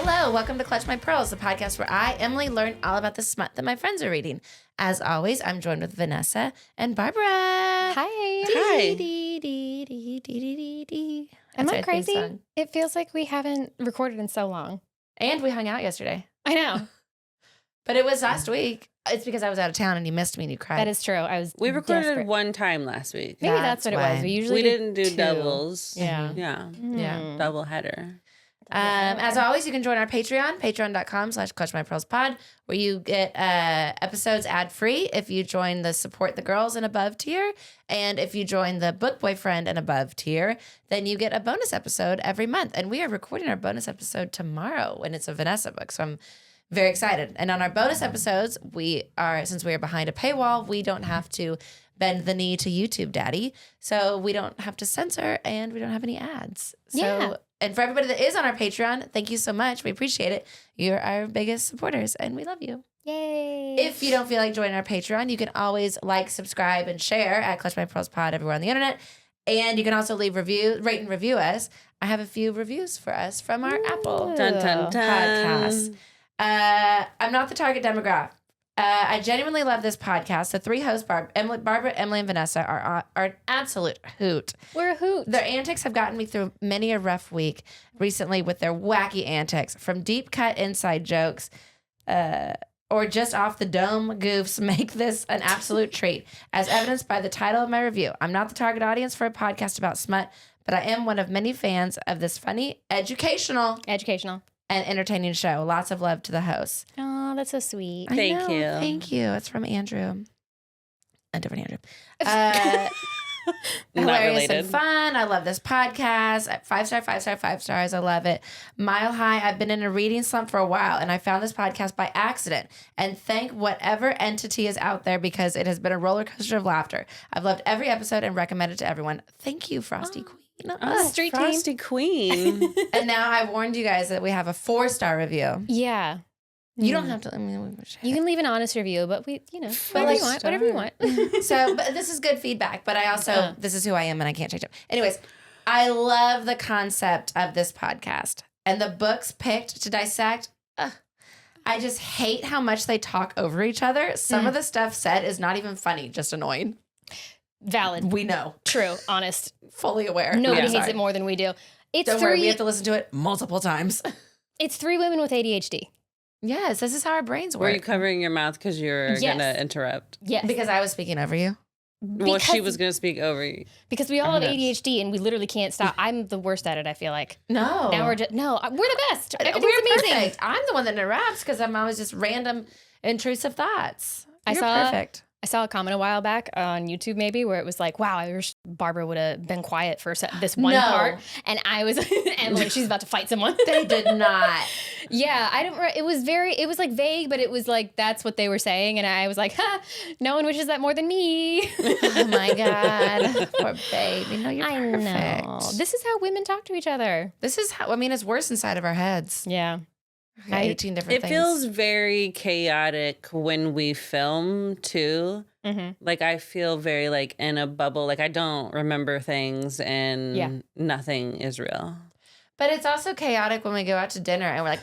Hello, welcome to Clutch My Pearls, the podcast where I, Emily, learn all about the smut that my friends are reading. As always, I'm joined with Vanessa and Barbara. Hi. Hi. Am I crazy? It feels like we haven't recorded in so long. And we hung out yesterday. I know. But it was last week. It's because I was out of town and you missed me and you cried. That is true. We recorded desperate. one time last week. Maybe that's what it was. We usually didn't do two. doubles. Yeah. Yeah. Yeah. Double header. As always, you can join our Patreon, patreon.com/clutchmypearlspod, where you get episodes ad-free if you join the Support the Girls and Above tier. And if you join the Book Boyfriend and Above tier, then you get a bonus episode every month. And we are recording our bonus episode tomorrow, and it's a Vanessa book. So I'm very excited. And on our bonus episodes, since we are behind a paywall, we don't have to bend the knee to YouTube Daddy. So we don't have to censor and we don't have any ads. So, and for everybody that is on our Patreon, thank you so much. We appreciate it. You're our biggest supporters and we love you. Yay. If you don't feel like joining our Patreon, you can always like, subscribe, and share at Clutch My Pearls Pod everywhere on the internet. And you can also rate and review us. I have a few reviews for us from our Apple Dun, dun, dun. podcast. I'm not the target demographic. I genuinely love this podcast. The three hosts, Barbara, Emily, and Vanessa, are an absolute hoot. We're a hoot. Their antics have gotten me through many a rough week recently with their wacky antics, from deep cut inside jokes or just off the dome goofs, make this an absolute treat, as evidenced by the title of my review. I'm not the target audience for a podcast about smut, but I am one of many fans of this funny, educational, and entertaining show. Lots of love to the hosts. Oh, that's so sweet. Thank you. Thank you. It's from Andrew. A different Andrew. Not Hilarious related. and fun. I love this podcast. 5 star, 5 star, 5 stars. I love it. Mile high. I've been in a reading slump for a while, and I found this podcast by accident. And thank whatever entity is out there, because it has been a roller coaster of laughter. I've loved every episode and recommend it to everyone. Thank you, Frosty Queen. Street team. Frosty Queen. And now I've warned you guys that we have a 4-star review. Yeah. You don't have to. You can leave an honest review, but whatever you want. So, but this is good feedback. But I also, this is who I am and I can't change it. Anyways, I love the concept of this podcast and the books picked to dissect. I just hate how much they talk over each other. Some of the stuff said is not even funny, just annoying. Valid. We know. True. Honest. Fully aware. Nobody hates it more than we do. Don't worry, we have to listen to it multiple times. It's 3 women with ADHD. Yes, this is how our brains work. Were you covering your mouth because you were going to interrupt? Yes. Because I was speaking over you. Well, she was going to speak over you. Because we all have ADHD and we literally can't stop. I'm the worst at it, I feel like. No. Now we're the best. We're Everything's amazing. perfect. I'm the one that interrupts because I'm always just random intrusive thoughts. You're perfect. I saw a comment a while back on YouTube maybe where it was like, wow, I wish Barbara would have been quiet for this one part. And I was, Emily, she's about to fight someone. They did not. Yeah, it was like vague, but it was like, that's what they were saying. And I was like, no one wishes that more than me. Oh my God. Poor baby. No, you're perfect. I know. This is how women talk to each other. This is how, it's worse inside of our heads. Yeah. 18 different things. It feels very chaotic when we film too. Mm-hmm. Like I feel very like in a bubble. Like I don't remember things and nothing is real. But it's also chaotic when we go out to dinner and we're like,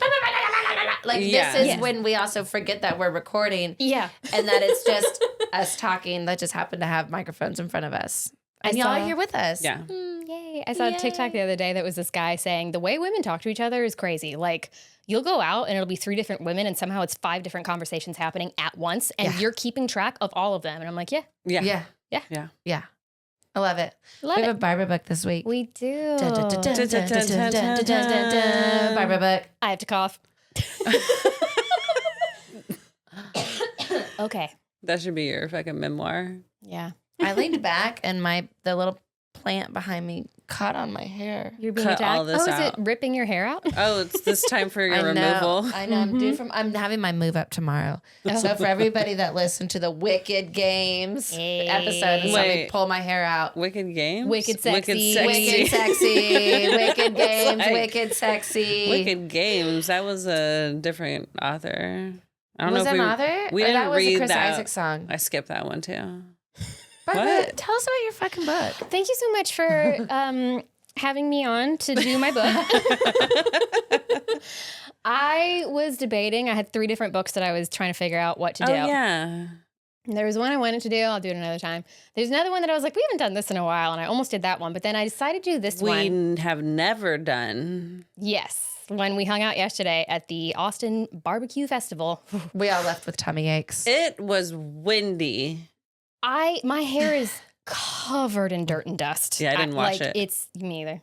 this is when we also forget that we're recording. Yeah. And that it's just us talking that just happen to have microphones in front of us. And y'all are here with us. Yeah. Yay. I saw a TikTok the other day that was this guy saying the way women talk to each other is crazy. Like you'll go out and it'll be 3 different women and somehow it's 5 different conversations happening at once and you're keeping track of all of them. And I'm like, Yeah. I love it. We have a Barbara book this week. We do. Barbara book. I have to cough. Okay. That should be your fucking memoir. Yeah. I leaned back and the little plant behind me caught on my hair. You're being Cut attacked. all this is out. it ripping your hair out? Oh, it's this time for your removal. I know. I'm having my move up tomorrow. So for everybody that listened to the Wicked Games episode and saw me pull my hair out. Wicked Games? Wicked Sexy. Wicked Sexy. Wicked Games. Like, Wicked Sexy. Wicked Games. That was a different author. I don't know if an author? We didn't that was read a Chris that. Isaac song. I skipped that one too. Barbara, What? tell us about your fucking book. Thank you so much for having me on to do my book. I was debating. I had 3 different books that I was trying to figure out what to do. Oh, yeah. There was one I wanted to do. I'll do it another time. There's another one that I was like, we haven't done this in a while, and I almost did that one. But then I decided to do this one. We have never done. Yes. When we hung out yesterday at the Austin Barbecue Festival. We all left with tummy aches. It was windy. My hair is covered in dirt and dust. Yeah, I didn't wash it. It's me either.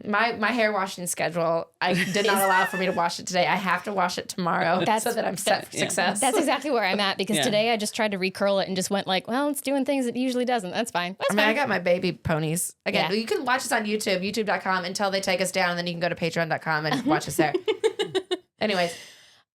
My hair washing schedule, I did not allow for me to wash it today. I have to wash it tomorrow so that I'm set for success. That's exactly where I'm at because today I just tried to recurl it and just went like, well, it's doing things it usually doesn't. That's fine. That's fine. I got my baby ponies. Again, you can watch us on YouTube, youtube.com until they take us down, and then you can go to patreon.com and watch us there. Anyways.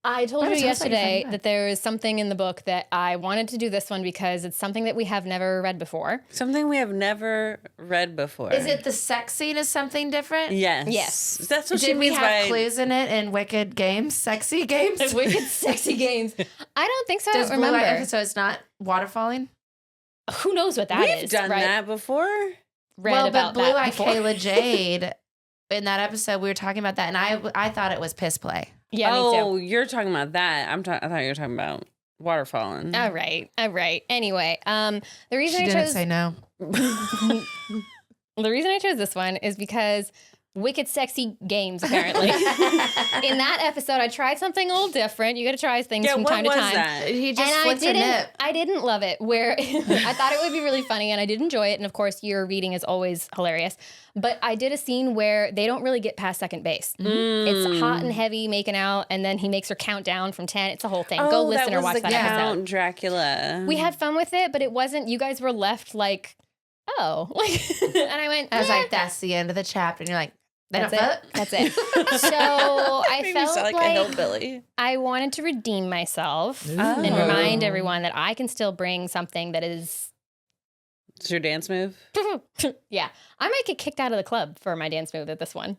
I told you yesterday that there is something in the book that I wanted to do this one because it's something that we have never read before. Something we have never read before. Is it the sex scene is something different? Yes. Yes. That's what she Did we means have by... clues in it in Wicked Games? Sexy games? Wicked sexy games. I don't think so. Does I don't remember. So it's not waterfalling? Who knows what that is? We've done that before. Read about but Blue Eye before. Kayla Jade, in that episode, we were talking about that, and I thought it was piss play. Yeah, me too. You're talking about that. I thought you were talking about waterfalling. All right. Anyway, the reason She I didn't chose say no. the reason I chose this one is because wicked sexy games, apparently. In that episode, I tried something a little different. You got to try things from time to time. That? He just And flicks her nip. I didn't love it. Where I thought it would be really funny, and I did enjoy it. And of course, your reading is always hilarious. But I did a scene where they don't really get past second base. It's hot and heavy, making out, and then he makes her count down from 10. It's a whole thing. Go listen or watch that episode. Count Dracula. We had fun with it, but it wasn't. You guys were left like, oh, and I went. I was like, that's the end of the chapter, and you're like. That's it. So I felt like a hillbilly. I wanted to redeem myself and remind everyone that I can still bring something that is. It's your dance move? Yeah. I might get kicked out of the club for my dance move at this one.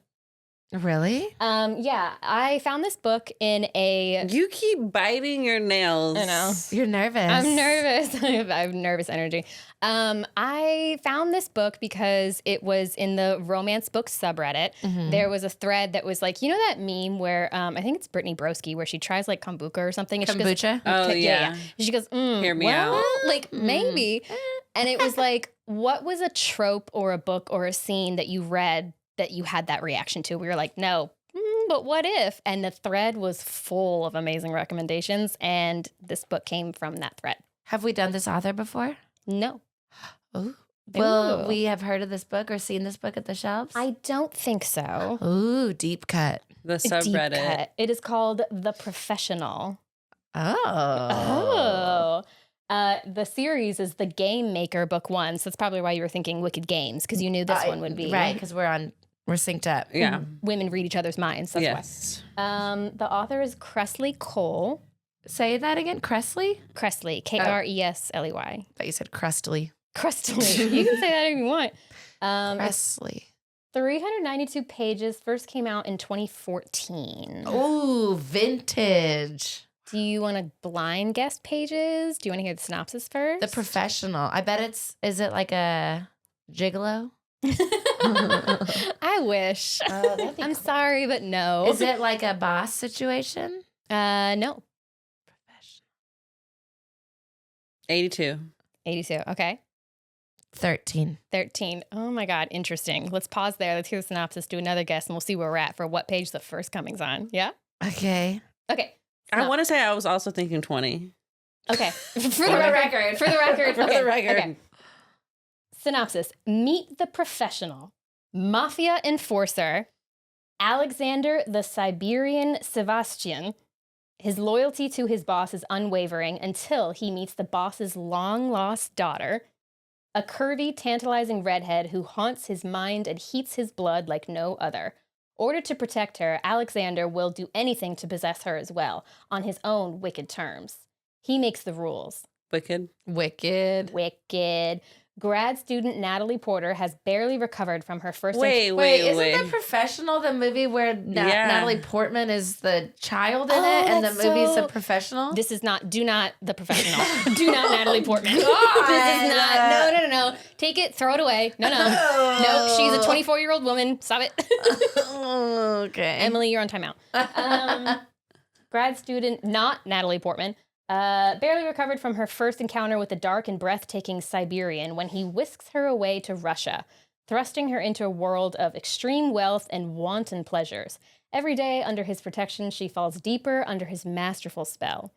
Really? Yeah. I found this book in a. You keep biting your nails. I know. You're nervous. I'm nervous. I have nervous energy. I found this book because it was in the romance book subreddit. Mm-hmm. There was a thread that was like, you know that meme where I think it's Brittany Broski where she tries like kombucha or something. And Kombucha? She goes, yeah. She goes, hear me out. Like maybe. And it was like, what was a trope or a book or a scene that you read that you had that reaction to? We were like, no, but what if? And the thread was full of amazing recommendations. And this book came from that thread. Have we done this author before? No. Ooh. Will we have heard of this book or seen this book at the shelves? I don't think so. Ooh, deep cut. The subreddit. Deep cut. It is called The Professional. Oh. The series is The Game Maker Book 1. So that's probably why you were thinking Wicked Games, because you knew this one would be. Right, because we're synced up. Yeah. Women read each other's minds. That's why. The author is Kresley Cole. Say that again. Kresley? Kresley. Kresley. I thought you said crustly. Kresley. You can say that if you want. Kresley. 392 pages. First came out in 2014. Ooh, vintage. Do you want to blind guess pages? Do you want to hear the synopsis first? The Professional. I bet is it like a gigolo? I wish. I'm sorry, but no. Is it like a boss situation? No. 82. 82. Okay. 13. Oh my God. Interesting. Let's pause there. Let's hear the synopsis, do another guess, and we'll see where we're at for what page the first coming's on. Yeah? Okay. Okay. I want to say I was also thinking 20. Okay. For the record. Okay. Synopsis. Meet the professional. Mafia enforcer. Aleksandr The Siberian Sevastyan. His loyalty to his boss is unwavering until he meets the boss's long-lost daughter, a curvy, tantalizing redhead who haunts his mind and heats his blood like no other. Ordered to protect her, Aleksandr will do anything to possess her as well, on his own wicked terms. He makes the rules. Wicked. Grad student Natalie Porter has barely recovered from her first... Wait, isn't The Professional the movie where Natalie Portman is the child in it and the movie's The Professional? This is not... Do not The Professional. Do not Natalie Portman. This is not... No. Take it. Throw it away. No. No, she's a 24-year-old woman. Stop it. Okay. Emily, you're on timeout. Grad student, not Natalie Portman, barely recovered from her first encounter with the dark and breathtaking Siberian when he whisks her away to Russia, thrusting her into a world of extreme wealth and wanton pleasures. Every day, under his protection, she falls deeper under his masterful spell.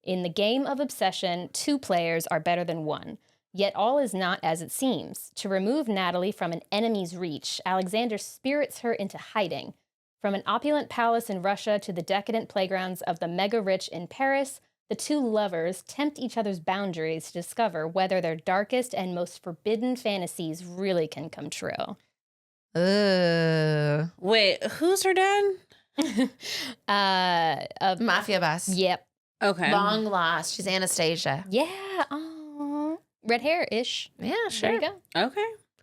In the game of obsession, 2 players are better than 1. Yet all is not as it seems. To remove Natalie from an enemy's reach, Aleksandr spirits her into hiding. From an opulent palace in Russia to the decadent playgrounds of the mega-rich in Paris, the 2 lovers tempt each other's boundaries to discover whether their darkest and most forbidden fantasies really can come true. Wait, who's her dad? Mafia boss. Yep. Okay. Long lost. She's Anastasia. Yeah. Aww. Red hair-ish. Yeah, sure. There you go.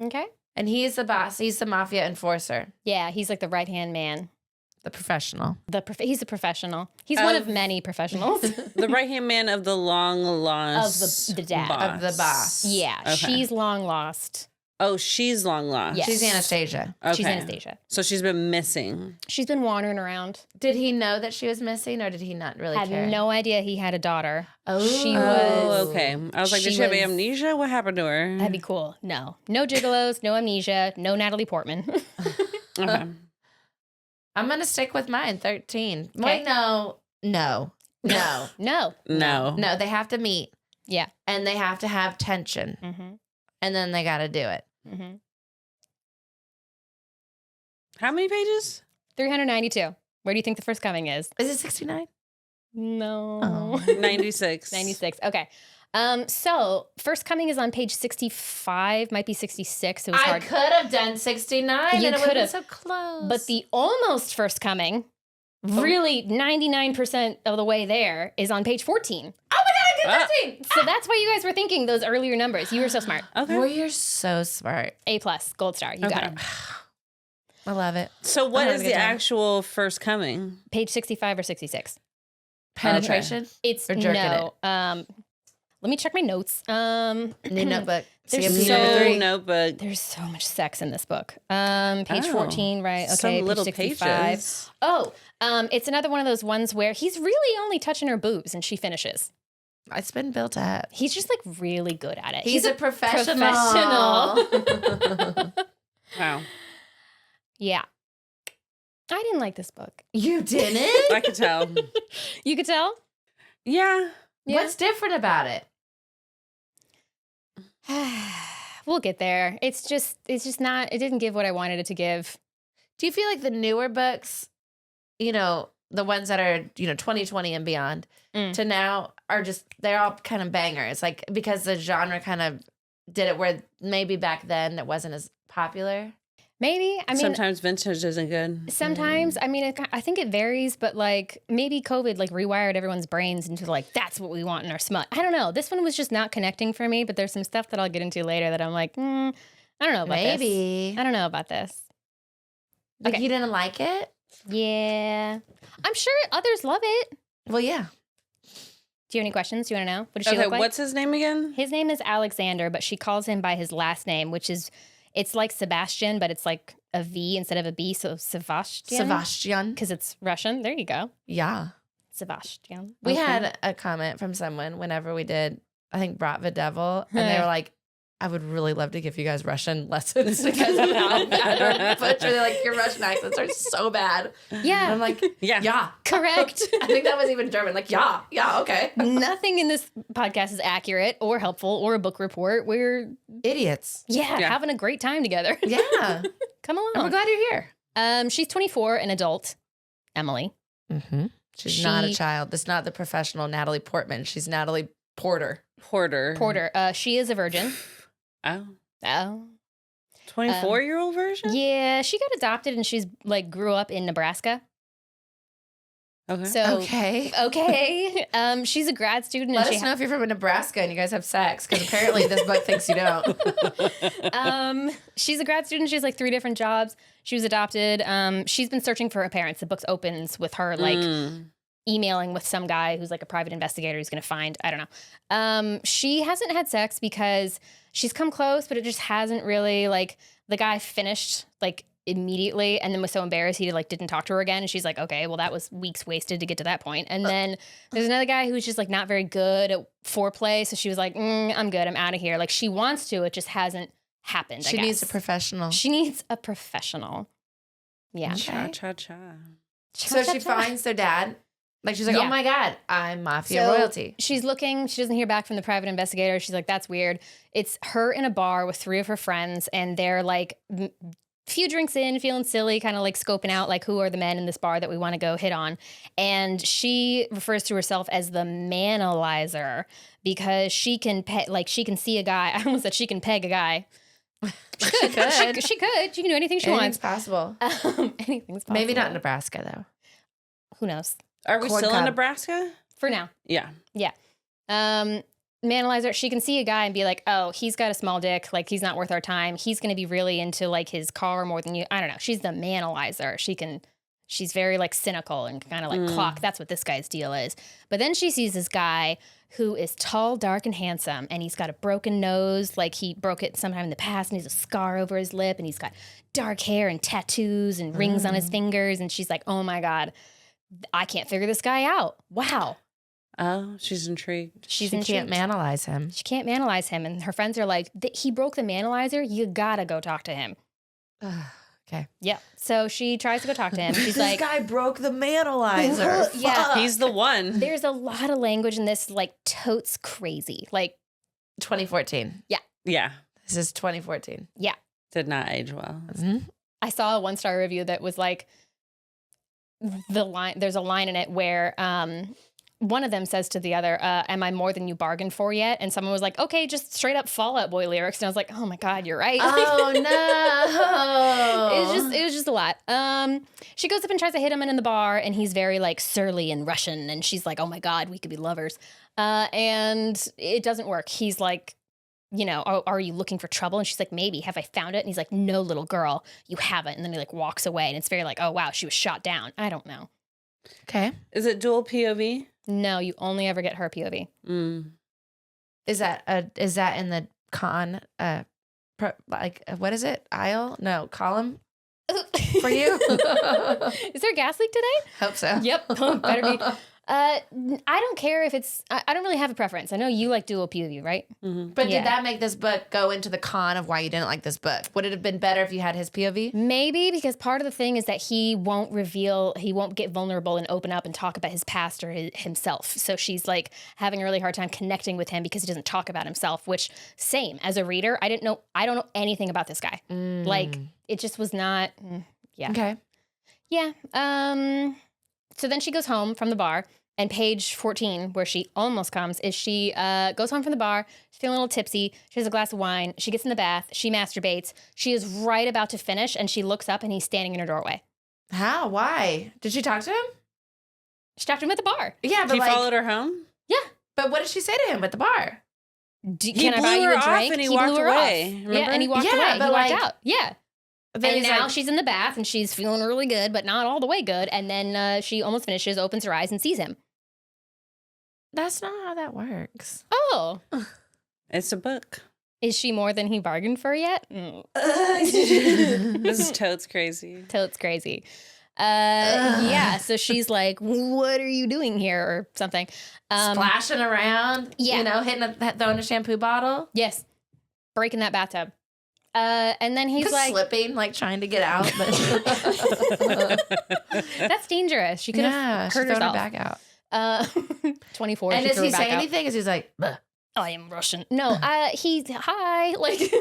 Okay. And he's the boss. He's the mafia enforcer. Yeah, he's like the right-hand man. The professional. He's a professional. He's one of many professionals. The right-hand man of the long lost of the dad. boss. Of the boss. Yeah, Okay. she's long lost. Oh, she's long lost. Yes. She's Anastasia. Okay. She's Anastasia. So she's been missing. She's been wandering around. Did he know that she was missing or did he not really Had care? no idea he had a daughter. Oh. She Oh, was... okay. I was like, did she she have was- amnesia? What happened to her? That'd be cool. No gigolos, no amnesia, no Natalie Portman. Okay. I'm going to stick with mine, 13. Okay. Wait, no. No. No. No, they have to meet. Yeah. And they have to have tension. Mm-hmm. And then they got to do it. Mm-hmm. How many pages? 392. Where do you think the first coming is? Is it 69? No. Oh. 96. 96. Okay. So first coming is on page 65, might be 66. It was I hard. could have done 69 You and it would have been could've. so close. But the almost first coming, really 99% of the way there, is on page 14. Oh my God, I did 13! So that's why you guys were thinking those earlier numbers. You were so smart. Okay. Well, you're so smart. A+, gold star. You got Okay. it. I love it. So what I'm is having a the good time. actual first coming? Page 65 or 66. Penetration? It's Or jerking no. Let me check my notes. New notebook. There's CMP so- number 3. Notebook. There's so much sex in this book. Page Oh. 14, right? Okay, Some page little 65. pages. Oh, it's another one of those ones where he's really only touching her boobs and she finishes. It's been built up. He's just like really good at it. He's a professional. Wow. Yeah. I didn't like this book. You didn't? I could tell. You could tell? Yeah. What's different about it? We'll get there. It's just not, it didn't give what I wanted it to give. Do you feel like the newer books, you know, the ones that are, you know, 2020 and beyond to now are just, they're all kind of bangers. Like, because the genre kind of did it where maybe back then it wasn't as popular. Maybe. I mean, Sometimes vintage isn't good. sometimes, I mean, I think it varies, but like maybe COVID like rewired everyone's brains into like, that's what we want in our smut. I don't know. This one was just not connecting for me, but there's some stuff that I'll get into later that I'm like, I don't know about this. Maybe. I don't know about this. Like, Okay. you didn't like it? Yeah. I'm sure others love it. Well, yeah. Do you have any questions? Do you want to know? What does she Okay, look like? what's his name again? His name is Aleksandr, but she calls him by his last name, which is, it's like Sebastian, but it's like a V instead of a B, so Sevastyan. Sebastian. Because it's Russian. There you go. Yeah. Sebastian. We Okay. had a comment from someone whenever we did, I think, Brat the Devil, and they were like, I would really love to give you guys Russian lessons because of how bad our butcher. They're like, your Russian accents are so bad. Yeah. And I'm like, Yeah. yeah. Correct. I think that was even German. Like, yeah, okay. Nothing in this podcast is accurate or helpful or a book report. We're, Idiots. yeah, Yeah. having a great time together. Yeah. Come And we're along. glad you're here. She's 24, an adult, Emily. Mm-hmm. She's not a She- child. That's not the professional Natalie Portman. She's Natalie Porter. Porter. She is a virgin. Oh. Oh. 24-year-old version? Yeah, she got adopted and she's like grew up in Nebraska. Okay. So Okay. She's a grad student. Let and us know if you're from Nebraska and you guys have sex, because apparently this book thinks you don't. She's a grad student. She has like 3 different jobs. She was adopted. She's been searching for her parents. The book opens with her like emailing with some guy who's like a private investigator who's going to find, I don't know. She hasn't had sex because she's come close, but it just hasn't really, like, the guy finished like immediately and then was so embarrassed he like didn't talk to her again. And she's like, okay, well, that was weeks wasted to get to that point. And then there's another guy who's just like not very good at foreplay. So she was like, I'm good. I'm out of here. Like, she wants to, it just hasn't happened. She needs a professional. She needs a professional. Yeah. Cha cha cha. So she finds their dad. Like, she's like, oh my God, I'm mafia royalty. She's looking. She doesn't hear back from the private investigator. She's like, that's weird. It's her in a bar with 3 of her friends, and they're like few drinks in, feeling silly, kind of like scoping out like who are the men in this bar that we want to go hit on. And she refers to herself as the manalyzer because she can she can see a guy. I almost said she can peg a guy. She could. She could. She can do anything she wants. Possible. Anything's possible. Maybe not in Nebraska though. Who knows? Are we still in Nebraska? For now. Yeah. Yeah. Manalyzer, she can see a guy and be like, oh, he's got a small dick. Like, he's not worth our time. He's going to be really into like his car more than you. I don't know. She's the manalyzer. She's very like cynical and kind of like clock. That's what this guy's deal is. But then she sees this guy who is tall, dark, and handsome. And he's got a broken nose. Like, he broke it sometime in the past, and he has a scar over his lip. And he's got dark hair and tattoos and rings on his fingers. And she's like, oh my God, I can't figure this guy out. Wow. Oh, she's intrigued. She can't manalyze him. She can't manalyze him. And her friends are like, he broke the manalyzer. You gotta go talk to him. Okay. Yeah. So she tries to go talk to him. She's like, this guy broke the manalyzer. Yeah. He's the one. There's a lot of language in this, like, totes crazy. Like, 2014. Yeah. Yeah. This is 2014. Yeah. Did not age well. Mm-hmm. I saw a 1-star review that was like, there's a line in it where one of them says to the other, am I more than you bargained for yet? And someone was like, okay, just straight up Fall Out Boy lyrics. And I was like, oh my God, you're right. Oh no. It was just a lot. She goes up and tries to hit him in the bar, and he's very like surly and Russian. And she's like, oh my God, we could be lovers. And it doesn't work. He's like, you know, are you looking for trouble? And she's like, maybe. Have I found it? And he's like, no, little girl, you haven't. And then he like walks away, and it's very like, oh wow, she was shot down. I don't know. Okay. Is it dual POV? No, you only ever get her POV. Is that in the con? What is it? Aisle? No, column for you. Is there a gas leak today? Hope so. Yep, better be. I don't care if it's. I don't really have a preference. I know you like dual POV, right? Mm-hmm. But did that make this book go into the con of why you didn't like this book? Would it have been better if you had his POV? Maybe, because part of the thing is that he won't get vulnerable and open up and talk about his past or himself. So she's like having a really hard time connecting with him because he doesn't talk about himself, which same as a reader, I don't know anything about this guy. Like, it just was not, yeah. Okay. Yeah. So then she goes home from the bar, and page 14, where she almost comes, is she goes home from the bar. She's feeling a little tipsy. She has a glass of wine. She gets in the bath. She masturbates. She is right about to finish, and she looks up, and he's standing in her doorway. How? Why? Did she talk to him? She talked to him at the bar. Yeah, but He followed her home? Yeah. But what did she say to him at the bar? Can I buy you a drink? And he walked away. Yeah, and he walked away. But he walked out. Yeah. Then and now she's in the bath, and she's feeling really good, but not all the way good. And then she almost finishes, opens her eyes, and sees him. That's not how that works. Oh. It's a book. Is she more than he bargained for yet? This is totes crazy. Totes crazy. Yeah, so she's like, what are you doing here? Or something. Splashing around, yeah. You know, throwing a shampoo bottle. Yes. Breaking that bathtub. And then he's like slipping, like trying to get out. But that's dangerous. She could have hurt herself. Her back out. 24. And does he say anything? Is he's like, "Bleh." I am Russian. No, he's hi. Like,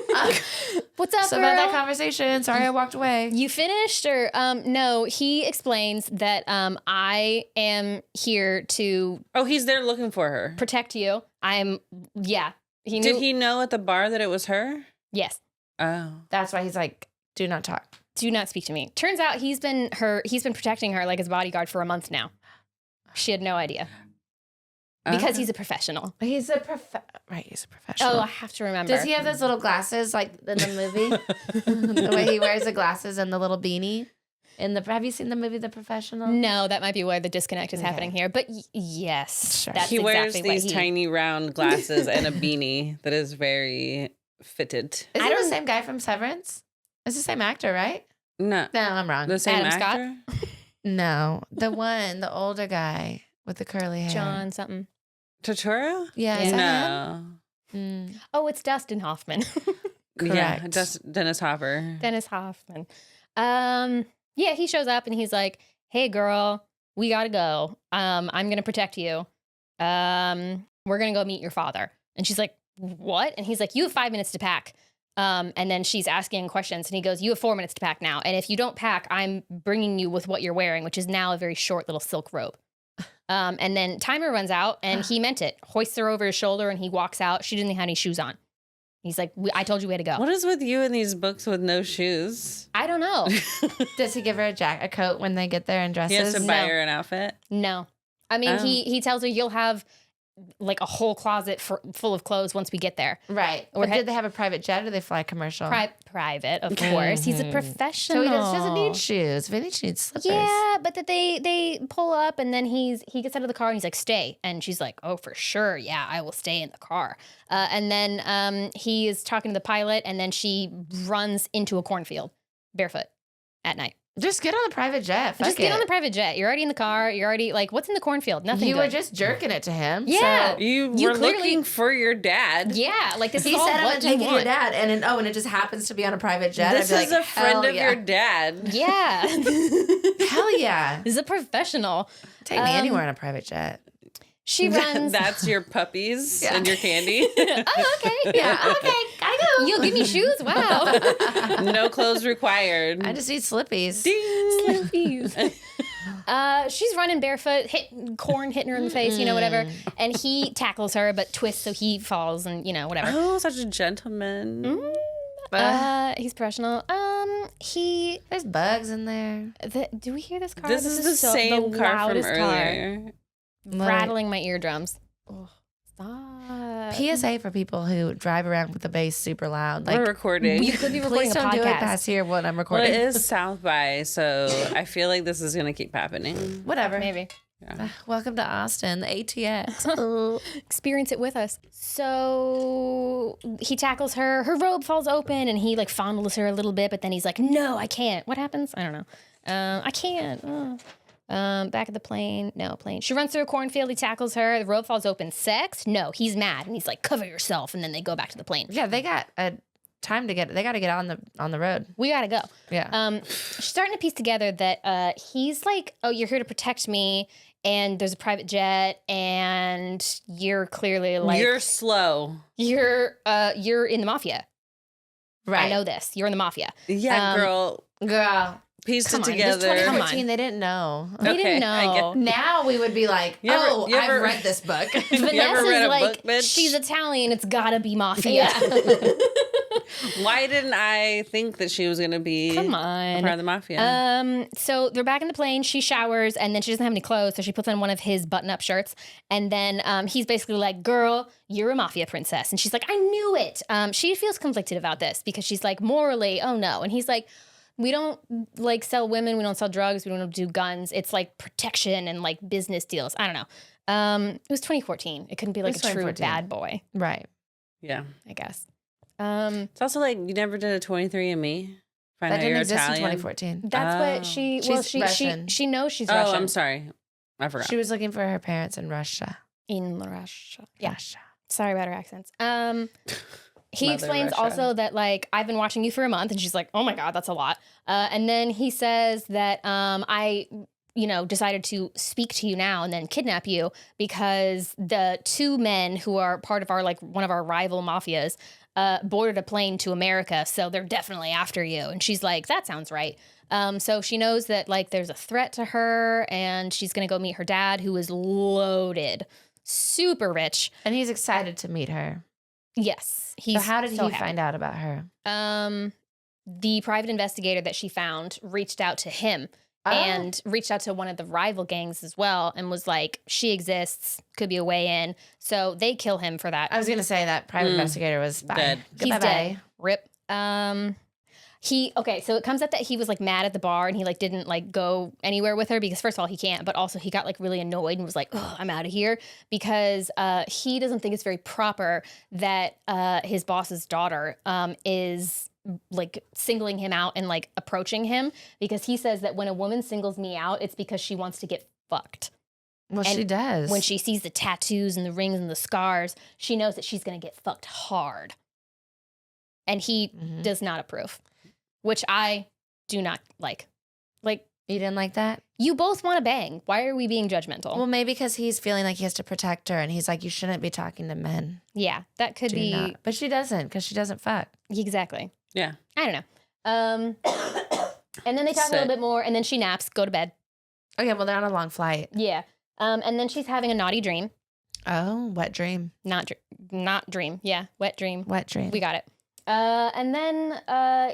what's up, so girl? about that conversation. Sorry, I walked away. You finished, or no? He explains that I am here to. Oh, he's there looking for her. Protect you. Yeah. He knew. Did he know at the bar that it was her? Yes. Oh, that's why he's like, do not talk. Do not speak to me. Turns out he's been protecting her like his bodyguard for a month now. She had no idea. Because he's a professional. He's a professional. Oh, I have to remember. Does he have those little glasses like in the movie? The way he wears the glasses and the little beanie. Have you seen the movie The Professional? No, that might be where the disconnect is happening here. But yes, Sure. that's he wears exactly these tiny round glasses and a beanie that is very fitted. Is it the same guy from Severance? It's the same actor, right? No, I'm wrong. the same Adam actor. No, the older guy with the curly hair. John something. Turturro? Yeah. Is that No. him? Oh, it's Dustin Hoffman. Yeah, Correct. Dennis Hopper. Dennis Hoffman. Yeah, he shows up and he's like, "Hey, girl, we gotta go. I'm gonna protect you. We're gonna go meet your father." And she's like, "What?" And he's like, "You have 5 minutes to pack." And then she's asking questions and he goes, "You have 4 minutes to pack now. And if you don't pack, I'm bringing you with what you're wearing, which is now a very short little silk robe." And then timer runs out and he meant it. Hoists her over his shoulder and he walks out. She didn't have any shoes on. He's like, I told you we had to go. What is with you in these books with no shoes? I don't know. Does he give her a coat when they get there and dresses? He has to buy her an outfit? No. I mean, he tells her you'll have like a whole closet full of clothes once we get there. Right. Or did they have a private jet or did they fly commercial? Private, of course. He's a professional. So he doesn't need shoes. If he needs slippers. Yeah, but that they pull up and then he gets out of the car and he's like, "Stay." And she's like, "Oh, for sure. Yeah, I will stay in the car." And then he is talking to the pilot and then she runs into a cornfield barefoot at night. Just get on the private jet. Just get on the private jet. You're already in the car. You're already like, what's in the cornfield? Nothing. You good. were just jerking it to him. Yeah. So. You were clearly looking for your dad. Yeah, like this He is all said, "I'm what you taking your want." dad," and it just happens to be on a private jet. This I'd be is like, a friend "Hell of yeah." your dad. Yeah. Hell yeah. He's a professional. Take me anywhere on a private jet. She runs. That's your puppies Yeah. and your candy. Oh, okay. Yeah, okay, gotta go. You'll give me shoes? Wow. No clothes required. I just need slippies. Ding. She's running barefoot, corn hitting her in the face, whatever. And he tackles her, but twists so he falls and, whatever. Oh, such a gentleman. He's professional. There's bugs in there. Do we hear this car? This is the same car from earlier. Rattling my eardrums. Oh. Stop. PSA for people who drive around with the bass super loud. We're recording. You could be recording Please a don't do it podcast. past here when I'm Well, recording. it is South by, so I feel like this is going to keep happening. Whatever. Maybe. Welcome to Austin, the ATX. Experience it with us. So he tackles her. Her robe falls open and he like fondles her a little bit, but then he's like, "No, I can't." What happens? I don't know. I can't. Back at the plane. No, plane. She runs through a cornfield. He tackles her. The robe falls open. Sex? No, he's mad. And he's like, "Cover yourself." And then they go back to the plane. Yeah, they got time to get. They got to get on the road. We gotta go. Yeah. She's starting to piece together that he's like, "Oh, you're here to protect me, and there's a private jet, and you're clearly like You're slow. you're in the mafia. Right. I know this. You're in the mafia. Yeah, girl. Girl. Pieced Come it on, this together. 2014, they didn't know. They Okay, didn't I know. get- Now we would be like, You ever- "Oh, you ever- I've read this book." Vanessa's read a like, book, bitch? she's Italian. It's gotta be mafia. Why didn't I think that she was going to be Come a on. part of the mafia? So they're back in the plane. She showers and then she doesn't have any clothes, so she puts on one of his button-up shirts. And then he's basically like, "Girl, you're a mafia princess." And she's like, "I knew it." She feels conflicted about this because she's like, morally, oh no. And he's like, "We don't like sell women. We don't sell drugs. We don't do guns. It's like protection and like business deals." I don't know. It was 2014. It couldn't be like a true 2014. bad boy, Right. Yeah. I guess. It's also like you never did a 23andMe. Find That out didn't you're exist Italian. in 2014. That's Oh. what she. Well, She's she Russian. she knows she's Oh, Russian. I'm sorry. I forgot. She was looking for her parents in Russia. In Russia. Yeah. Russia. Sorry about her accents. He Mother explains Russia. also that like I've been watching you for a month, and she's like, "Oh my god, that's a lot." And then he says that I decided to speak to you now and then kidnap you because the two men who are part of our like one of our rival mafias boarded a plane to America, so they're definitely after you. And she's like, "That sounds right." So she knows that like there's a threat to her, and she's gonna go meet her dad, who is loaded, super rich. And he's excited to meet her. Yes, So how did he happy. find out about her? The private investigator that she found reached out to him and reached out to one of the rival gangs as well and was like, she exists, could be a way in. So they kill him for that. I was going to say that private investigator was dead. He's dead. Rip. So it comes up that he was like mad at the bar and he like didn't like go anywhere with her because first of all he can't, but also he got like really annoyed and was like, oh, I'm out of here because he doesn't think it's very proper that his boss's daughter is like singling him out and like approaching him because he says that when a woman singles me out, it's because she wants to get fucked. Well, and she does. When she sees the tattoos and the rings and the scars, she knows that she's going to get fucked hard. And he does not approve. Which I do not like. Like, you didn't like that? You both want to bang. Why are we being judgmental? Well, maybe because he's feeling like he has to protect her and he's like, you shouldn't be talking to men. Yeah, that could be. Not. But she doesn't because she doesn't fuck. Exactly. Yeah. I don't know. And then they talk a little bit more and then she naps, go to bed. Okay, well, they're on a long flight. Yeah. And then she's having a naughty dream. Oh, wet dream. Not dream. Yeah, wet dream. Wet dream. We got it. And then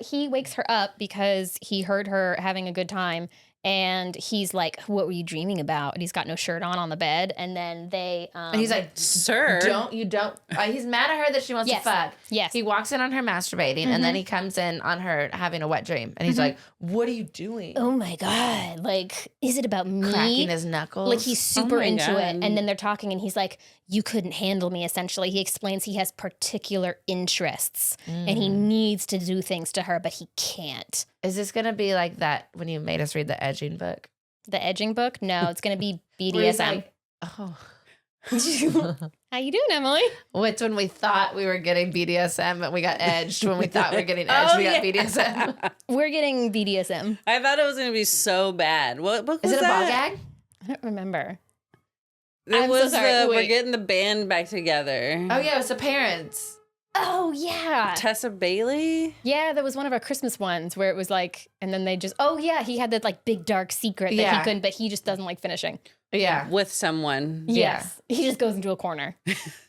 he wakes her up because he heard her having a good time. And he's like, what were you dreaming about? And he's got no shirt on the bed. And then they... and he's like, sir. Don't. He's mad at her that she wants to fuck. Yes. He walks in on her masturbating. And then he comes in on her having a wet dream. And he's like, what are you doing? Oh my God. Like, is it about me? Cracking his knuckles. Like, he's super into God. it. And then they're talking and he's like, you couldn't handle me, essentially. He explains he has particular interests. And he needs to do things to her, but he can't. Is this going to be like that when you made us read the edging book? The edging book? No, it's going to be Where he's BDSM. like, oh. How you doing, Emily? It's when we thought we were getting BDSM, but we got edged. When we thought we were getting edged, we got BDSM. We're getting BDSM. I thought it was going to be so bad. What book was Is it a ball that? gag? I don't remember. It I'm was so sorry. we're Wait. getting the band back together. Oh, yeah, it's the parents. Oh, yeah. Tessa Bailey? Yeah, that was one of our Christmas ones where it was like, and then they just, oh, yeah, he had that like big dark secret that he couldn't, but he just doesn't like finishing. Yeah. With someone. Yes. He just goes into a corner.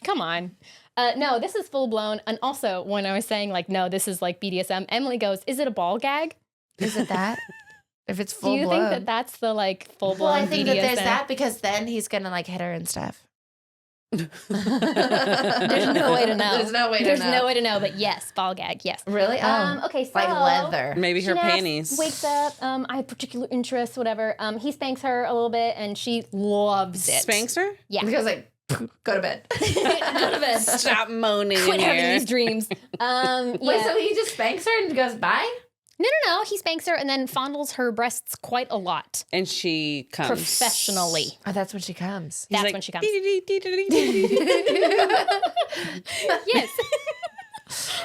Come on. No, this is full blown. And also, when I was saying like, no, this is like BDSM, Emily goes, is it a ball gag? Is it that? If it's full Do you blown. think that that's the like full blown Well, I think BDSM? that there's that because then he's going to like hit her and stuff. There's no way to know. There's no way to know. There's no way to know, but yes, ball gag, yes. Really? Okay, so like leather. Maybe she her naps, panties. wakes up. I have particular interests, whatever. He spanks her a little bit, and she loves it. Spanks her? Yeah. Because like, go to bed. Go to bed. Stop moaning Quit in having here. these dreams. Yeah. Wait, so he just spanks her and goes, bye? No. He spanks her and then fondles her breasts quite a lot. And she comes. Professionally. Oh, that's when she comes. He's That's like, when she comes. "Dee-dee-dee-dee-dee-dee-dee-dee."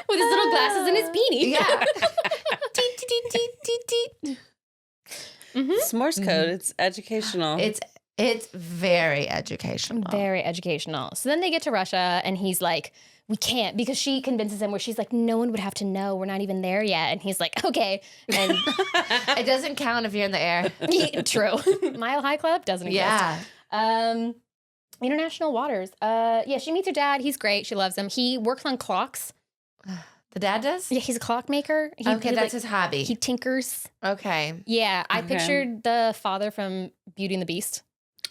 With his little glasses and his beanie. Yeah. It's Morse code. It's educational. It's very educational. Very educational. So then they get to Russia and he's like, we can't, because she convinces him where she's like, no one would have to know. We're not even there yet. And he's like, okay. And It doesn't count if you're in the air. true. Mile High Club doesn't exist. Yeah. International waters. Yeah, she meets her dad. He's great. She loves him. He works on clocks. The dad does? Yeah, he's a clock maker. Okay, that's his hobby. He tinkers. Okay. Yeah, I Okay. pictured the father from Beauty and the Beast.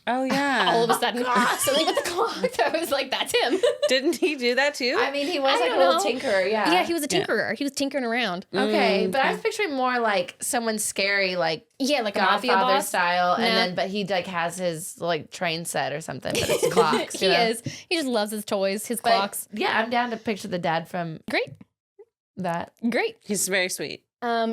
Oh, yeah. All of a sudden, something with the clocks. I was like, that's him. Didn't he do that too? I mean, he was I like a don't little know. tinkerer, yeah. Yeah, he was a tinkerer. He was tinkering around. Okay, but I was picturing more like someone scary, like Yeah, like a mafia Godfather boss. style, and No. then but he like has his like train set or something, but it's clocks. He you know? is. He just loves his toys, his But, clocks. Yeah, I'm down to picture the dad from Great, that. great. He's very sweet.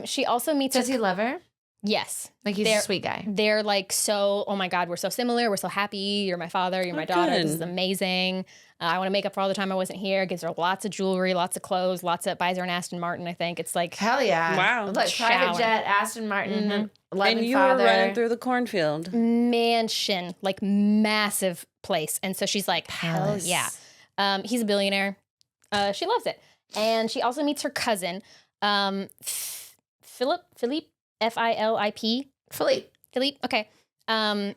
She also meets. Does he love her? Yes. Like he's a sweet guy. They're like, so, oh my God, we're so similar. We're so happy. You're my father. You're my daughter. This is good. amazing. I want to make up for all the time I wasn't here. Gives her lots of jewelry, lots of clothes, buys her an Aston Martin, I think. It's like, Hell yeah! Wow. Like private Shower. jet, Aston Martin, loving And you father. were running through the cornfield. mansion, like massive place. And so she's like, Palace. hell yeah. He's a billionaire. She loves it. And she also meets her cousin, Philip, F-I-L-I-P. Philippe, okay.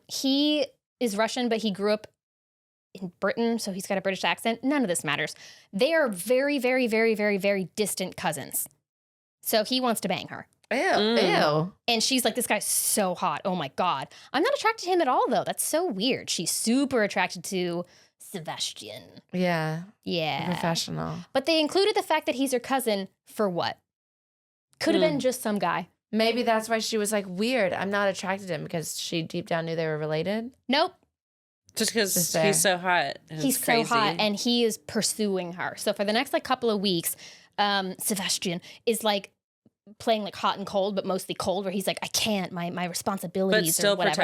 He is Russian, but he grew up in Britain, so he's got a British accent. None of this matters. They are very, very, very, very, very distant cousins. So he wants to bang her. Ew. And she's like, this guy's so hot. Oh my God. I'm not attracted to him at all, though. That's so weird. She's super attracted to Sevastyan. Yeah. Yeah. Professional. But they included the fact that he's her cousin for what? Could have been just some guy. Maybe that's why she was like, weird. I'm not attracted to him because she deep down knew they were related. Nope. Just because he's so hot. He's crazy. So hot, and he is pursuing her. So for the next like couple of weeks, Sevastyan is like playing like hot and cold, but mostly cold, where he's like, I can't, my responsibilities, but still or whatever.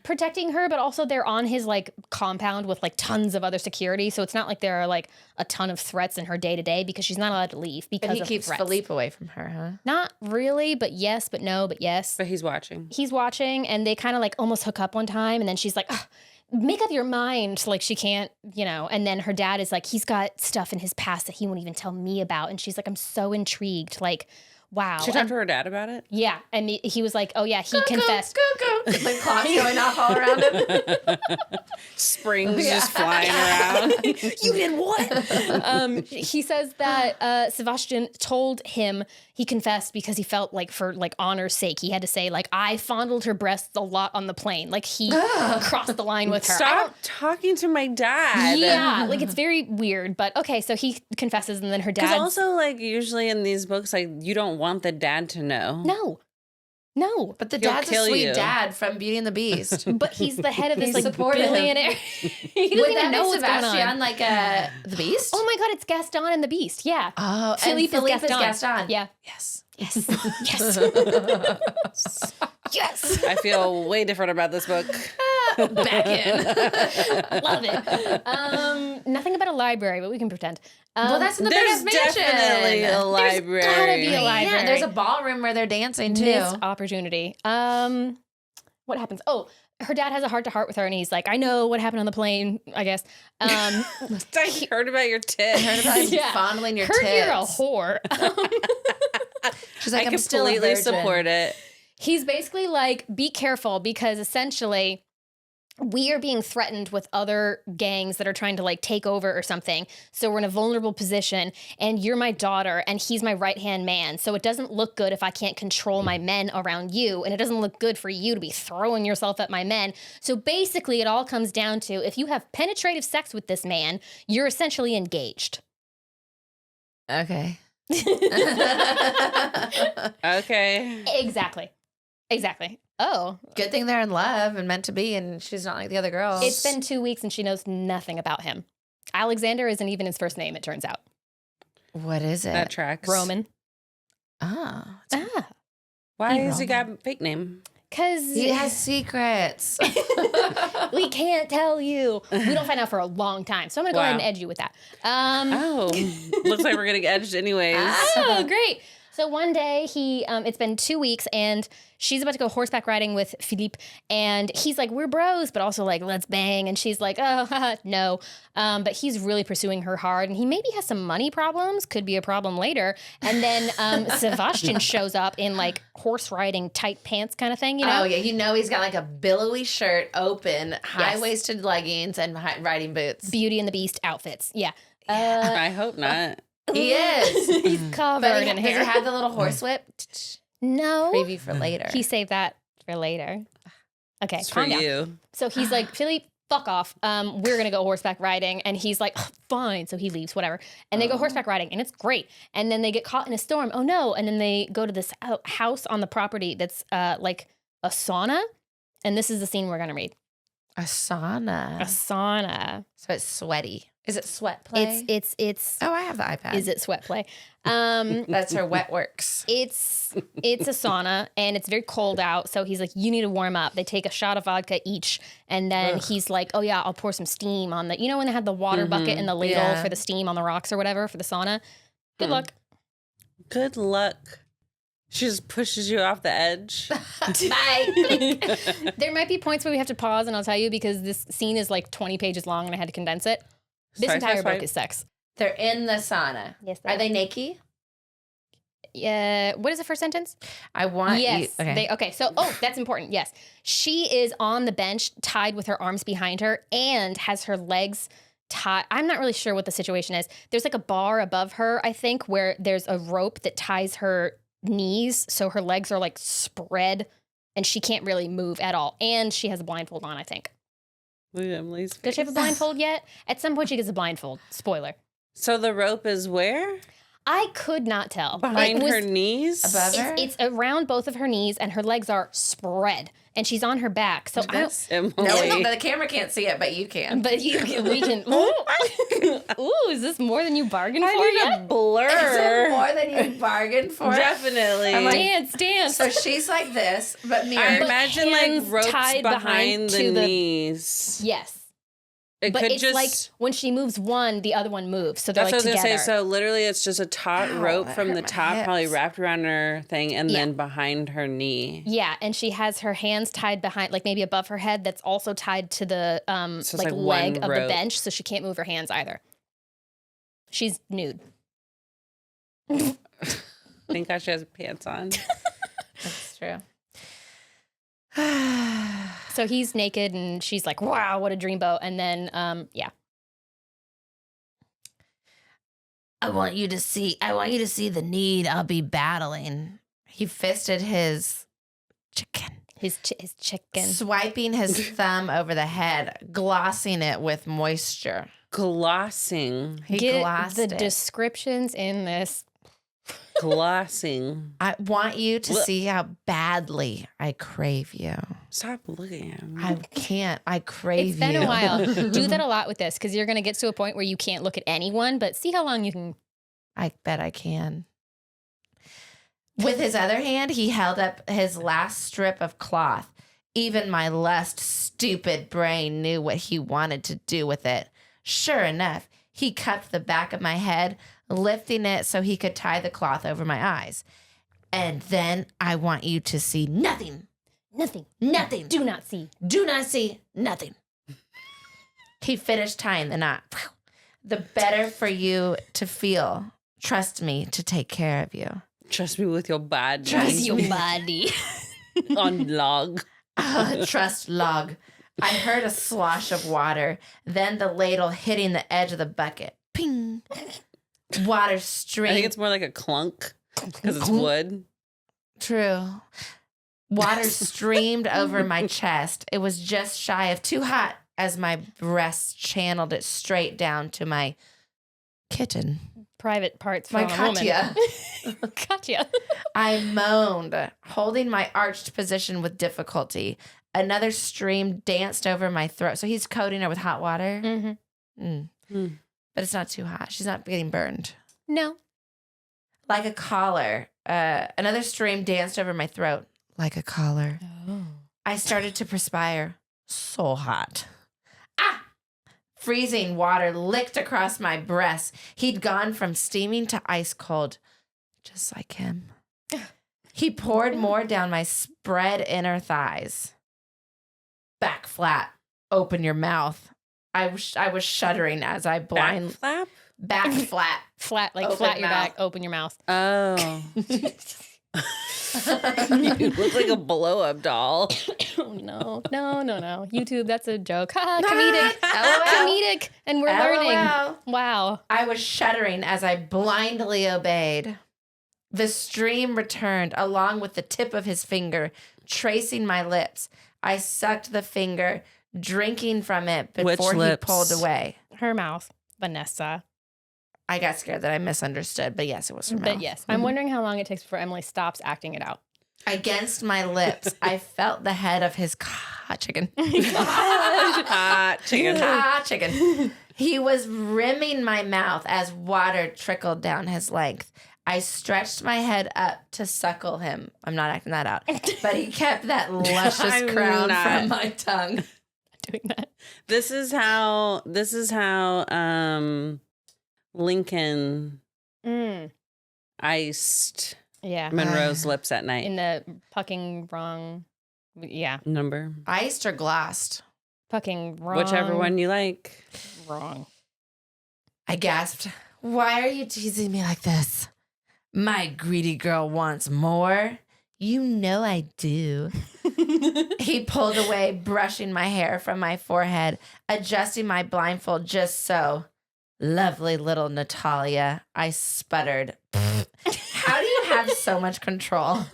protecting her, but also they're on his like compound with like tons of other security, so it's not like there are like a ton of threats in her day to day because she's not allowed to leave because he keeps threats. Philippe away from her, huh? Not really, but yes, but no, but yes. But he's watching, and they kind of like almost hook up one time, and then she's like, ugh, make up your mind, like she can't, and then her dad is like, he's got stuff in his past that he won't even tell me about, and she's like, I'm so intrigued, like, wow. She talked to her dad about it? Yeah, and he was like, oh yeah, he confessed. Go. The clock's going off all around him. Springs just flying around. You did what? He says that Sevastyan told him he confessed because he felt like for like honor's sake, he had to say like, I fondled her breasts a lot on the plane. Like he crossed the line with her. Stop talking to my dad. Yeah, like it's very weird, but okay, so he confesses and then her dad. Because also like usually in these books, like you don't want the dad to know. No. But the dad's a sweet dad from Beauty and the Beast. But he's the head of this like billionaire. He doesn't even know what's going on. Like the Beast? Oh my God, it's Gaston and the Beast. Yeah. Oh, Philippe is Gaston. Yeah. Yes. Yes. I feel way different about this book. Back in. Love it. Nothing about a library, but we can pretend. Well, that's in the there's mansion. Definitely a library. There's gotta be a library. Yeah, there's a ballroom where they're dancing too. Missed opportunity. What happens? Oh, her dad has a heart-to-heart with her, and he's like, I know what happened on the plane, I guess. I heard about your tits. I heard about you fondling your tits. You're a whore. She's like, I completely support it. He's basically like, be careful, because essentially we are being threatened with other gangs that are trying to like take over or something. So we're in a vulnerable position, and you're my daughter and he's my right-hand man. So it doesn't look good if I can't control my men around you, and it doesn't look good for you to be throwing yourself at my men. So basically it all comes down to, if you have penetrative sex with this man, you're essentially engaged. Okay. Okay. Exactly. Oh. Good thing they're in love and meant to be, and she's not like the other girls. It's been 2 weeks and she knows nothing about him. Aleksandr isn't even his first name, it turns out. What is it? That tracks. Roman. Why has he got a fake name? Because he has secrets. We can't tell you. We don't find out for a long time. So I'm going to go ahead and edge you with that. Looks like we're getting edged anyways. Oh, great. So one day it's been 2 weeks, and she's about to go horseback riding with Philippe, and he's like, we're bros, but also like, let's bang. And she's like, oh, haha, no. But he's really pursuing her hard, and he maybe has some money problems, could be a problem later. And then Sevastyan shows up in like horse riding tight pants kind of thing, you know? Oh yeah, he's got like a billowy shirt, open, high-waisted leggings, and riding boots. Beauty and the Beast outfits, yeah. I hope not. He is. He's covered in hair. Does he have the little horsewhip? No. Preview for later. He saved that for later. Okay, it's for down. You. So he's like, Philippe, fuck off. We're going to go horseback riding. And he's like, oh, fine. So he leaves, whatever. And they go horseback riding, and it's great. And then they get caught in a storm. Oh, no. And then they go to this house on the property that's like a sauna. And this is the scene we're going to read. A sauna. So it's sweaty. Is it sweat play? It's. Oh, I have the iPad. Is it sweat play? That's her wet works. It's a sauna, and it's very cold out. So he's like, you need to warm up. They take a shot of vodka each, and then he's like, oh yeah, I'll pour some steam on the. You know when they had the water bucket and the ladle for the steam on the rocks or whatever for the sauna. Good luck. Good luck. She just pushes you off the edge. Bye. There might be points where we have to pause, and I'll tell you, because this scene is like 20 pages long, and I had to condense it. This entire book is sex. They're in the sauna. Yes. Are they naked? Yeah. What is the first sentence? I want you. Yes. Okay. So, that's important. Yes. She is on the bench, tied with her arms behind her, and has her legs tied. I'm not really sure what the situation is. There's like a bar above her, I think, where there's a rope that ties her knees, so her legs are like spread and she can't really move at all. And she has a blindfold on, I think. Look at Emily's face. Does she have a blindfold yet? At some point she gets a blindfold. Spoiler. So the rope is where? I could not tell. Behind her knees? Above her? It's around both of her knees, and her legs are spread, and she's on her back. So Emily. No, the camera can't see it, but you can. But we can. Ooh, is this more than you bargained for yet? Blur. Is it more than you bargained for? Definitely. I'm like, Dance. so she's like this, but me. I imagine like hands ropes tied behind the to the- knees. Yes. It But could it's just like when she moves one, the other one moves. So they're that's like what I was together. gonna say. So literally, it's just a taut Ow, rope that from hurt the my top, probably hips. wrapped around her thing, and Yeah. then behind her knee. Yeah, and she has her hands tied behind, like maybe above her head. That's also tied to the So it's like like leg one of the rope. bench, so she can't move her hands either. She's nude. Thank God she has pants on. That's true. So he's naked, and she's like, "Wow, what a dreamboat!" And then, yeah, I want you to see the need I'll be battling. He fisted his chicken, his chicken. swiping his thumb over the head, glossing it with moisture. Glossing. He Get glossed the it. descriptions in this. Glossing. I want you to Look. see how badly I crave you. Stop looking at me. I can't. I crave It's been you. a while. Do that a lot with this because you're going to get to a point where you can't look at anyone, but see how long you can. I bet I can. With his other hand, he held up his last strip of cloth. Even my less stupid brain knew what he wanted to do with it. Sure enough, he cupped the back of my head, lifting it so he could tie the cloth over my eyes. And then I want you to see nothing. Nothing. Nothing. Do not see. Do not see nothing. He finished tying the knot. The better for you to feel. Trust me to take care of you. Trust me with your body. Trust Your body. on log. Trust log. I heard a slosh of water, then the ladle hitting the edge of the bucket. Ping. Water I streamed. think it's more like a clunk because it's wood. True. Water streamed over my chest. It was just shy of too hot as my breast channeled it straight down to my kitten. Private parts My from a Katya. woman. Katya. I moaned, holding my arched position with difficulty. Another stream danced over my throat. So he's coating her with hot water. Mm-hmm. But it's not too hot. She's not getting burned. No. Like a collar. Another stream danced over my throat. Like a collar. Oh. I started to perspire. So hot. Ah! Freezing water licked across my breast. He'd gone from steaming to ice cold. Just like him. He poured more down my spread inner thighs. Back flat. Open your mouth. I was shuddering as I blind... Back flap? Back flat. Flat, like Open flat your mouth. back, open your mouth. Oh. You look like a blow-up doll. Oh, no. No. YouTube, that's a joke. Comedic. LOL. Comedic. And we're LOL. learning. Wow. I was shuddering as I blindly obeyed. The stream returned along with the tip of his finger, tracing my lips. I sucked the finger, drinking from it before he lips? pulled away. Her mouth, Vanessa. I got scared that I misunderstood, but yes, it was her mouth. But yes, I'm wondering how long it takes before Emily stops acting it out. Against my lips, I felt the head of his chicken. Hot chicken. Chicken. He was rimming my mouth as water trickled down his length. I stretched my head up to suckle him. I'm not acting that out. But he kept that luscious I'm crown not. from my tongue. Doing that. This is how Lincoln iced Yeah. Monroe's lips at night. In the pucking wrong. Yeah. Number. Iced or glossed? Pucking wrong. Whichever one you like. Wrong. I gasped. Why are you teasing me like this? My greedy girl wants more. You know I do. He pulled away, brushing my hair from my forehead, adjusting my blindfold just so. Lovely little Natalia, I sputtered. How do you have so much control.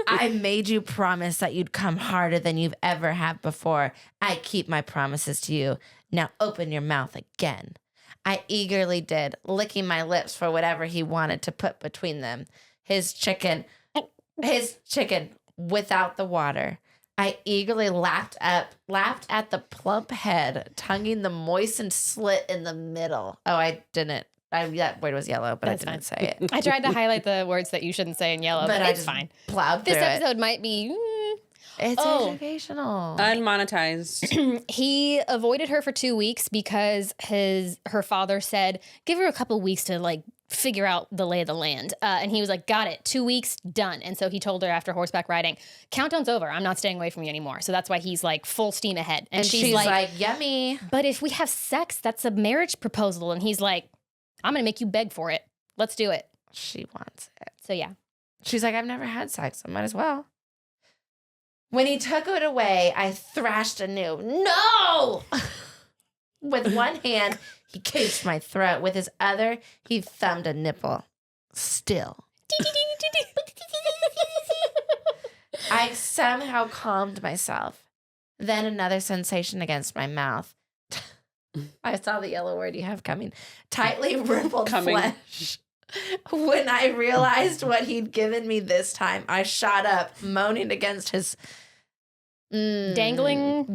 I made you promise that you'd come harder than you've ever have before. I keep my promises to you. Now open your mouth again. I eagerly did, licking my lips for whatever he wanted to put between them. His chicken without the water. I eagerly laughed at the plump head, tonguing the moistened slit in the middle. Oh, I didn't. That word was yellow, but I didn't say it. I tried to highlight the words that you shouldn't say in yellow, but it's fine. Plowed this through episode might be... It's educational. Unmonetized. He avoided her for 2 weeks because her father said, give her a couple weeks to like figure out the lay of the land. And he was like, got it. 2 weeks, done. And so he told her after horseback riding, countdown's over. I'm not staying away from you anymore. So that's why he's like full steam ahead. And she's like, yummy. But if we have sex, that's a marriage proposal. And he's like, I'm going to make you beg for it. Let's do it. She wants it. So yeah. She's like, I've never had sex. I might as well. When he took it away, I thrashed anew. No! With one hand, he caged my throat. With his other, he thumbed a nipple. Still. I somehow calmed myself. Then another sensation against my mouth. I saw the yellow word you have coming. Tightly rippled flesh. When I realized what he'd given me this time, I shot up, moaning against his dangling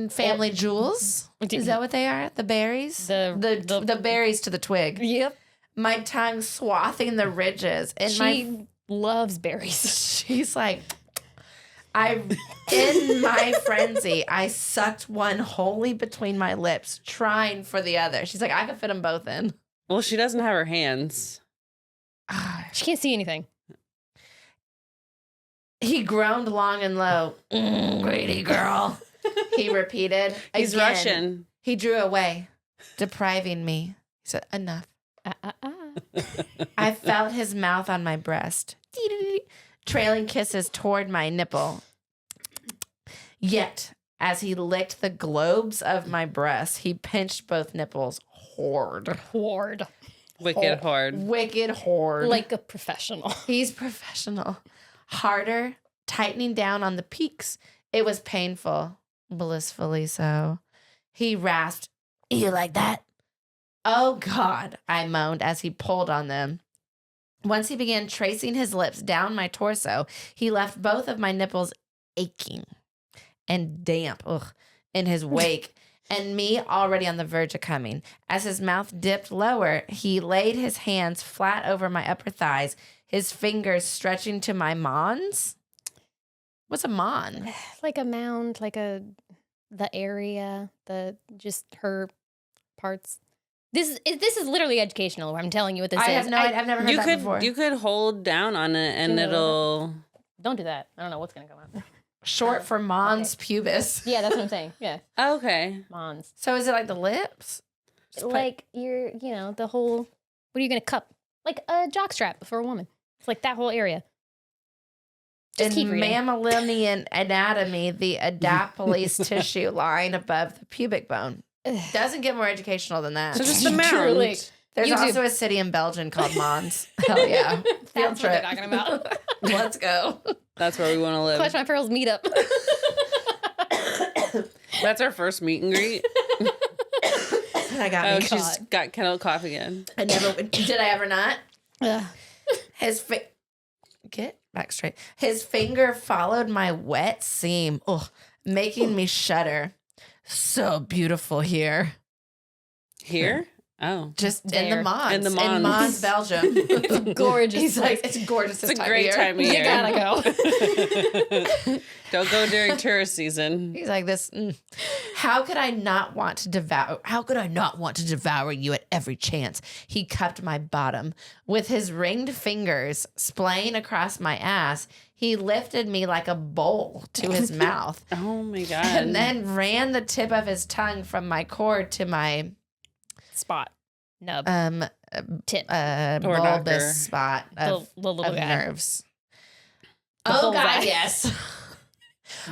family jewels. Is that what they are? The berries? The berries to the twig. Yep. My tongue swathing the ridges. And she loves berries. She's like, in my frenzy, I sucked one wholly between my lips, trying for the other. She's like, I could fit them both in. Well, she doesn't have her hands. She can't see anything. He groaned long and low. Greedy girl. He repeated. He's again. Russian. He drew away, depriving me. He said, enough. I felt his mouth on my breast, trailing kisses toward my nipple. Yet, as he licked the globes of my breast, he pinched both nipples hard. Wicked hard. Like a professional. He's professional. Harder, tightening down on the peaks. It was painful, blissfully so. He rasped, you like that? Oh, God, I moaned as he pulled on them. Once he began tracing his lips down my torso, he left both of my nipples aching and damp in his wake, and me already on the verge of coming. As his mouth dipped lower, he laid his hands flat over my upper thighs, his fingers stretching to my mons. What's a mon? Like a mound, the area, just her parts. This is literally educational. I'm telling you what this is. I've never heard that before. You could hold down on it and it'll... Don't do that. I don't know what's going to come out. Short for mons pubis. Yeah, that's what I'm saying. Yeah. Okay. Mons. So is it like the lips? Like the whole, what are you going to cup? Like a jockstrap for a woman. It's like that whole area. Just keep reading. Mammalian anatomy, the adapolis tissue line above the pubic bone. Doesn't get more educational than that. So just the mound. Truly. There's also a city in Belgium called Mons. Hell yeah. Field That's trip. what they're talking about. Let's go. That's where we want to live. Clutch My Pearls meetup. That's our first meet and greet. I got me she's got kennel cough again. did I ever not? Get back straight. His finger followed my wet seam, making me shudder. So beautiful here. Here? Oh. Just there. in the Mons. In the Mons. In Mons, Belgium. It's gorgeous. He's like, it's gorgeous. It's a great time of year. You gotta go. Don't go during tourist season. He's like this. How could I not want to devour you at every chance? He cupped my bottom with his ringed fingers splaying across my ass. He lifted me like a bowl to his mouth. Oh my God. And then ran the tip of his tongue from my cord to my spot. Nub. Tip. Bulbous spot of little guy. nerves. Oh God, yes.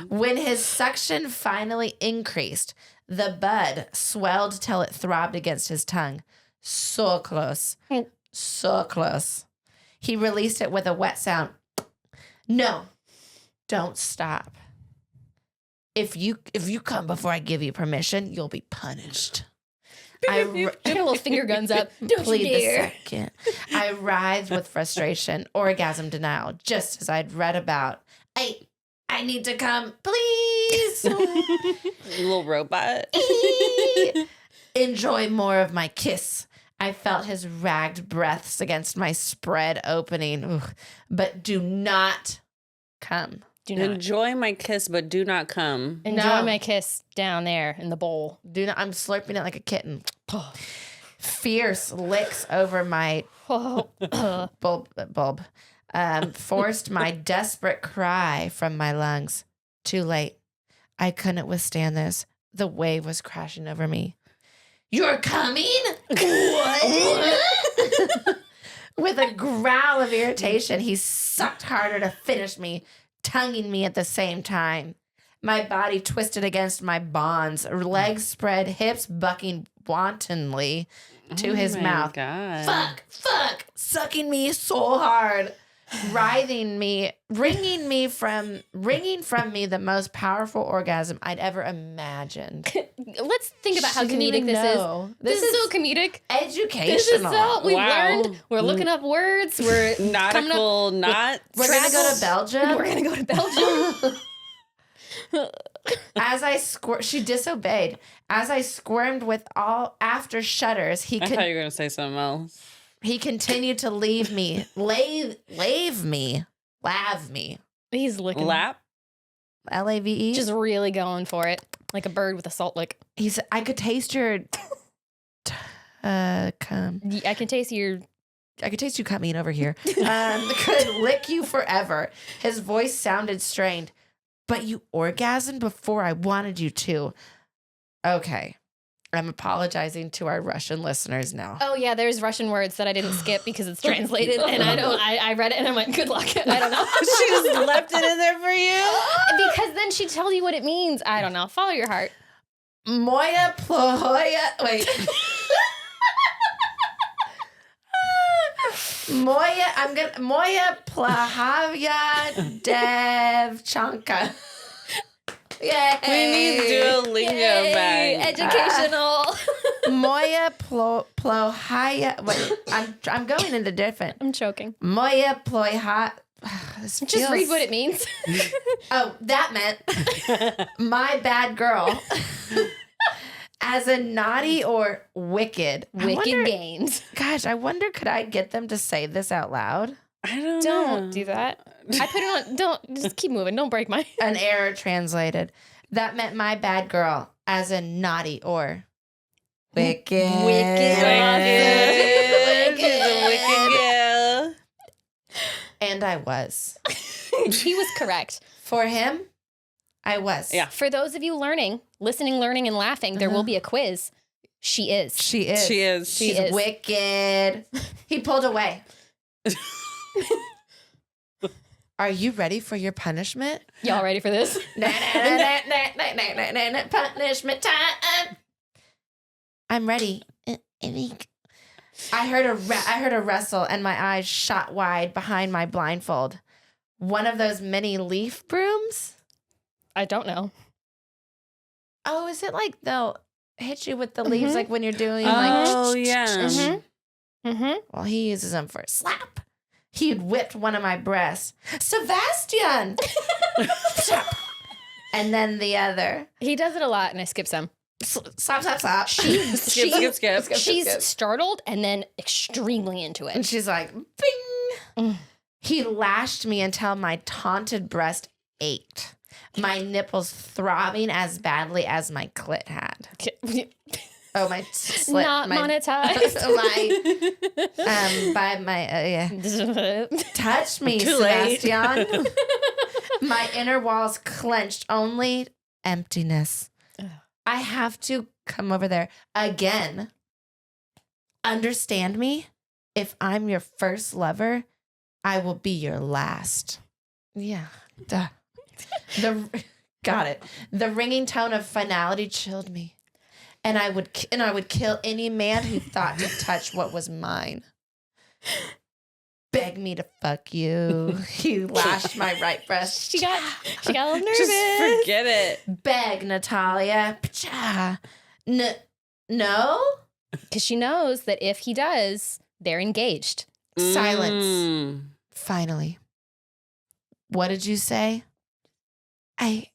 When his suction finally increased, the bud swelled till it throbbed against his tongue. So close. So close. He released it with a wet sound. No, don't stop. If you come before I give you permission, you'll be punished. Get a little finger guns up. Don't you dare. Second. I writhed with frustration, orgasm denial, just as I'd read about. I need to come, please. Little robot. Enjoy more of my kiss. I felt his ragged breaths against my spread opening. Ooh. But do not come. Do not. Enjoy my kiss, but do not come. Enjoy my kiss down there in the bowl. Do not. I'm slurping it like a kitten. Fierce licks over my bulb. Forced my desperate cry from my lungs. Too late. I couldn't withstand this. The wave was crashing over me. You're coming? What? With a growl of irritation, he sucked harder to finish me, tonguing me at the same time. My body twisted against my bonds, legs spread, hips bucking wantonly to his mouth. God. Fuck, sucking me so hard. Writhing me, wringing from me the most powerful orgasm I'd ever imagined. Let's think about how She didn't comedic even this know. is. This is so comedic. Educational. This is so we Wow. learned. We're looking up words. We're Nautical knots. We're gonna go to Belgium. We're gonna go to Belgium. As I she disobeyed. As I squirmed with all after shudders, I thought you were going to say something else. he continued to lave me. He's licking. Lap? Lave. Just really going for it, like a bird with a salt lick. He said, I could taste your cum. I can taste your. I could taste you coming over here. Could lick you forever. His voice sounded strained. But you orgasmed before I wanted you to. Okay. I'm apologizing to our Russian listeners now. Oh yeah, there's Russian words that I didn't skip because it's translated, and I read it and I went, good luck. I don't know. She just left it in there for you? Because then she tells you what it means. I don't know. Follow your heart. Moya plohoya. Wait. Moya Plahavya Devchanka. Yay. We need Duolingo back. Educational. Moya Plohaya. Wait, I'm going into different. I'm choking. Moya Ploha. Just read what it means. Oh, that meant my bad girl. As a naughty or wicked. Wicked games. Gosh, I wonder, could I get them to say this out loud? I don't know. Don't do that. I put it on. Don't. Just keep moving. Don't break my. An error translated. That meant my bad girl as a naughty or wicked. Wicked. She's a wicked girl. And I was. He was correct. For him, I was. Yeah. For those of you listening, learning, and laughing, there will be a quiz. She is. She is. She is. She's is. wicked. He pulled away. Are you ready for your punishment? Y'all ready for this? Punishment time. I'm ready. I heard a rustle and my eyes shot wide behind my blindfold. One of those mini leaf brooms? I don't know. Oh, is it like they'll hit you with the leaves like when you're doing Oh, like... yeah. Mm-hmm. Well, he uses them for a slap. He'd whipped one of my breasts. Sevastyan! And then the other. He does it a lot, and I skip some. Slap. Skip. She's startled and then extremely into And it. she's like, bing. He lashed me until my taunted breast ached. My nipples throbbing as badly as my clit had. Oh, my slit. Not my, monetized. yeah. Touch me, Too late. Sevastyan. My inner walls clenched, only emptiness. I have to come over there again. Understand me? If I'm your first lover, I will be your last. Yeah. Duh. Got it. The ringing tone of finality chilled me. And I would kill any man who thought to touch what was mine. beg me to fuck you. He lashed my right breast. She got a little nervous. Just forget it. Beg, Natalia. No? Because she knows that if he does, they're engaged. Silence. Finally. What did you say? I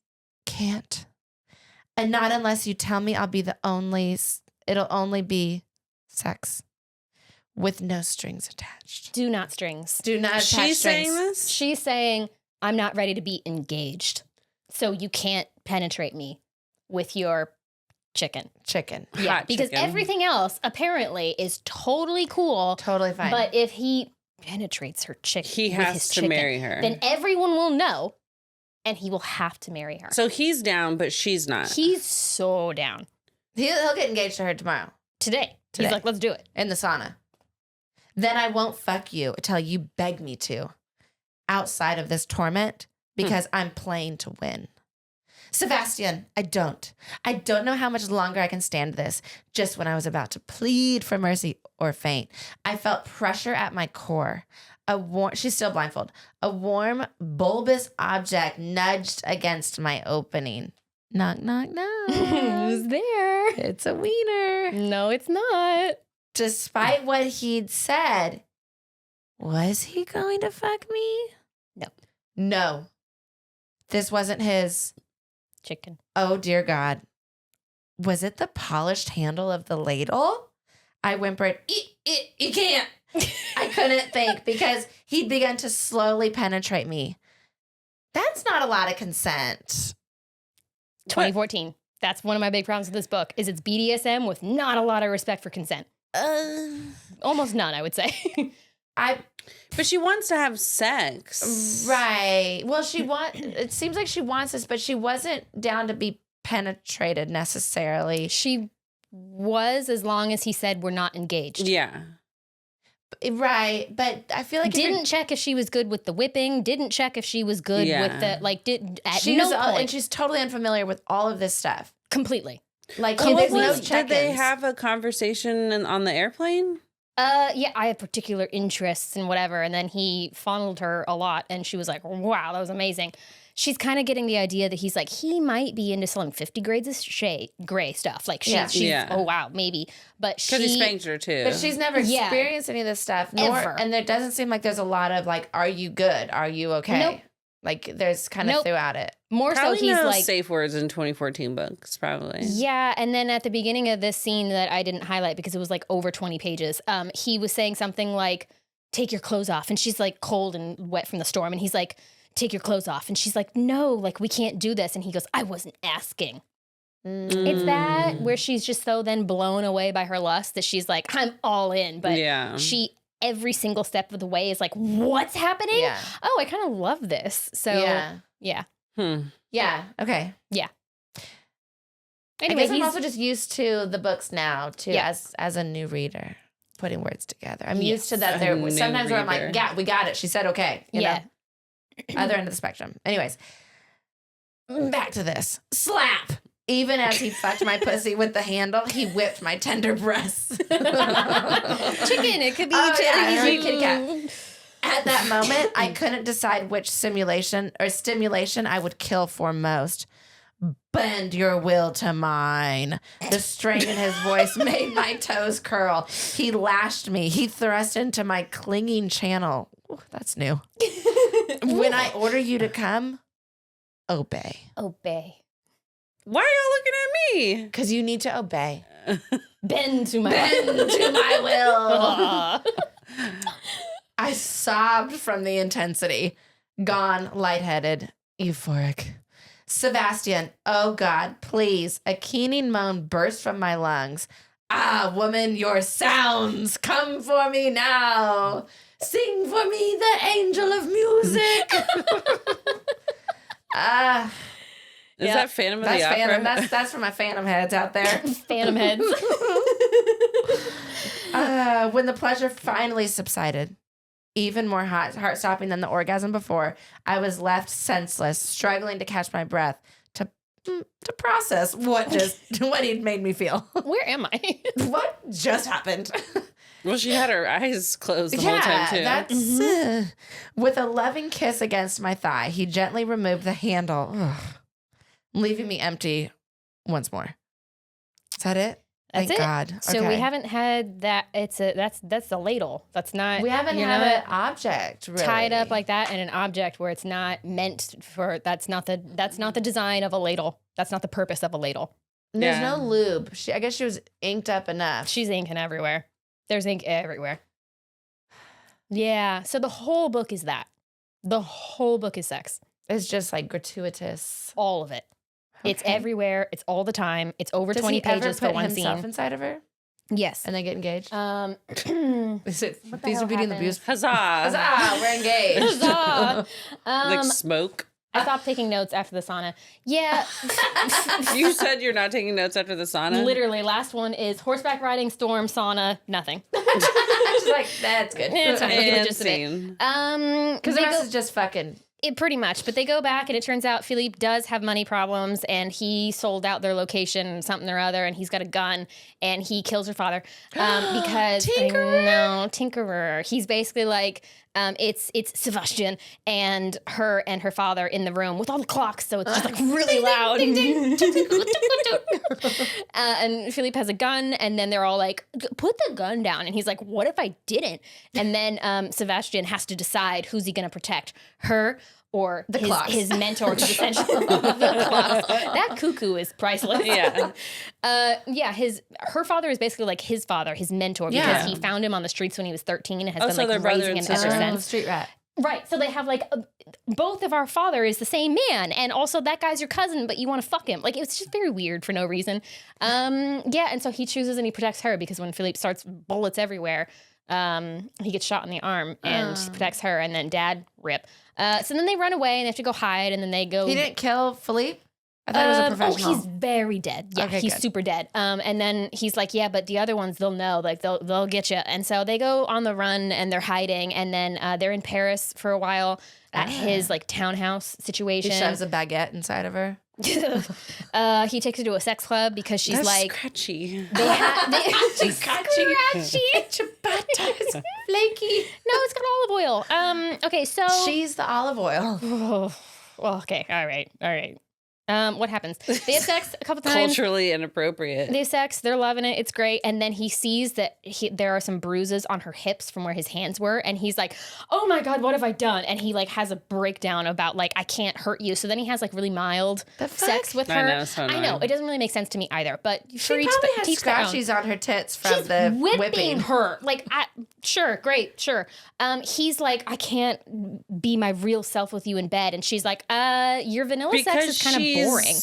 can't. And not unless you tell me I'll be it'll only be sex with no strings attached. Do not strings. Do not attach She's strings. saying this? She's saying, I'm not ready to be engaged. So you can't penetrate me with your chicken. Yeah, Hot because chicken. everything else apparently is totally cool. Totally fine. But if he penetrates her chicken, He with has his to chicken, marry her. then everyone will know, and he will have to marry her. So he's down, but she's not. He's so down. He'll get engaged to her tomorrow Today. Today. He's like, let's do it. in the sauna. Then I won't fuck you until you beg me to outside of this torment because I'm playing to win. Sevastyan, I don't know how much longer I can stand this. Just when I was about to plead for mercy or faint, I felt pressure at my core. She's still blindfolded. A warm, bulbous object nudged against my opening. Knock, knock, knock. Who's there? It's a wiener. No, it's not. Despite what he'd said, was he going to fuck me? No. No. This wasn't his. Chicken. Oh, dear God. Was it the polished handle of the ladle? I whimpered, you can't. I couldn't think because he'd begun to slowly penetrate me. That's not a lot of consent. 2014. That's one of my big problems with this book is it's BDSM with not a lot of respect for consent. Almost none, I would say. But she wants to have sex. Right. Well, it seems like she wants this, but she wasn't down to be penetrated necessarily. She was, as long as he said we're not engaged. Yeah. Right. But I feel like Didn't check if she was good with the whipping. Didn't check if she was good with the and she's totally unfamiliar with all of this stuff. completely. Like Did check-ins. they have a conversation on the airplane? Yeah, I had particular interests and whatever, and then he fondled her a lot, and she was like, "Wow, that was amazing." She's kind of getting the idea that he's like he might be into selling 50 grades of gray stuff. Like she's oh wow, maybe, but Because he spanked her too. But she's never experienced any of this stuff. Ever. And there doesn't seem like there's a lot of like, are you good? Are you okay? Nope. Like there's kind of throughout it. More probably so he's no like safe words in 2014 books, probably. Yeah, and then at the beginning of this scene that I didn't highlight because it was like over 20 pages, he was saying something like, take your clothes off. And she's like cold and wet from the storm. And he's like, take your clothes off. And she's like, no, like we can't do this. And he goes, I wasn't asking. It's that where she's just so then blown away by her lust that she's like, I'm all in. But she, every single step of the way is like, what's happening? Yeah. Oh, I kind of love this. So yeah. Yeah. Okay. Yeah. Anyway, Anyway, I'm also just used to the books now too, Yeah. as a new reader, putting words together. I'm used to A that. There new sometimes where I'm reader. like, yeah, we got it. She said okay. You know? Other end of the spectrum. Anyways, back to this. Slap. Even as he fucked my pussy with the handle, he whipped my tender breasts. Chicken, it could be Kitty cat. At that moment, I couldn't decide which stimulation I would kill for most. Bend your will to mine. The strain in his voice made my toes curl. He lashed me. He thrust into my clinging channel. Ooh, that's new. When I order you to come, obey. Obey. Why are y'all looking at me? Because you need to obey. Bend to my my will. I sobbed from the intensity. Gone, lightheaded, euphoric. Sevastyan, oh God, please. A keening moan burst from my lungs. Ah, woman, your sounds. Come for me now. Sing for me the angel of music. Is that Phantom of the Opera? That's for my phantom heads out there. Phantom heads. When the pleasure finally subsided, even more heart-stopping than the orgasm before, I was left senseless, struggling to catch my breath to process what he'd made me feel. Where am I? What just happened? Well, she had her eyes closed the whole time, too. That's with a loving kiss against my thigh, he gently removed the handle, leaving me empty once more. Is that it? That's Thank it. God. So we haven't had that. That's a ladle. That's not. We haven't had an object really. Tied up like that in an object where it's not meant for. That's not the design of a ladle. That's not the purpose of a ladle. There's no lube. I guess she was inked up enough. She's inking everywhere. There's ink everywhere. Yeah. So the whole book is that. The whole book is sex. It's just like gratuitous. All of it. Okay. It's everywhere. It's all the time. It's over 20 pages for one scene. Inside of her? Yes. And they get engaged? Is it What the these hell are beating the happened? abuse? Huzzah. Huzzah, we're engaged. Huzzah. Like smoke. I stopped taking notes after the sauna. Yeah. You said you're not taking notes after the sauna? Literally, last one is horseback riding, storm, sauna, nothing. She's like, that's good. It's fine. Look at the gist of it. scene. Because the rest is just fucking. It pretty much, but they go back and it turns out Philippe does have money problems and he sold out their location, something or other, and he's got a gun and he kills her father because Tinkerer. He's basically like it's Sevastyan and her father in the room with all the clocks, so it's just like really loud. And Philippe has a gun, and then they're all like, "Put the gun down," and he's like, "What if I didn't?" And then Sevastyan has to decide who's he going to protect, her or his mentor, who's essentially the clocks. That cuckoo is priceless. Yeah. Her father is basically like his father, his mentor, because he found him on the streets when he was 13 and has been like raising him ever since. Street rat. Right. So they have like both of our father is the same man, and also that guy's your cousin, but you want to fuck him. Like, it's just very weird for no reason. And so he chooses and he protects her because when Philippe starts bullets everywhere, he gets shot in the arm and protects her, and then dad rip. So then they run away and they have to go hide, and then they go. He didn't kill Philippe? I thought he was a professional. Oh, he's very dead. Yeah, okay, he's good. super dead. And then he's like, yeah, but the other ones, they'll know. Like, they'll get you. And so they go on the run and they're hiding. And then they're in Paris for a while at his like townhouse situation. He shoves a baguette inside of her. He takes her to a sex club because she's That's like scratchy. she's scratchy. Ciabatta is flaky. No, it's got olive oil. Okay, so She's the olive oil. well, okay, all right. What happens? They have sex a couple times. Culturally inappropriate. They have sex. They're loving it. It's great. And then he sees that there are some bruises on her hips from where his hands were. And he's like, oh my God, what have I done? And he like has a breakdown about like, I can't hurt you. So then he has like really mild sex with her. I know, so I know. It doesn't really make sense to me either. But She probably has scratchies on her tits from the whipping. her. Like, sure, great, sure. He's like, I can't be my real self with you in bed. And she's like, your vanilla sex is kind of boring.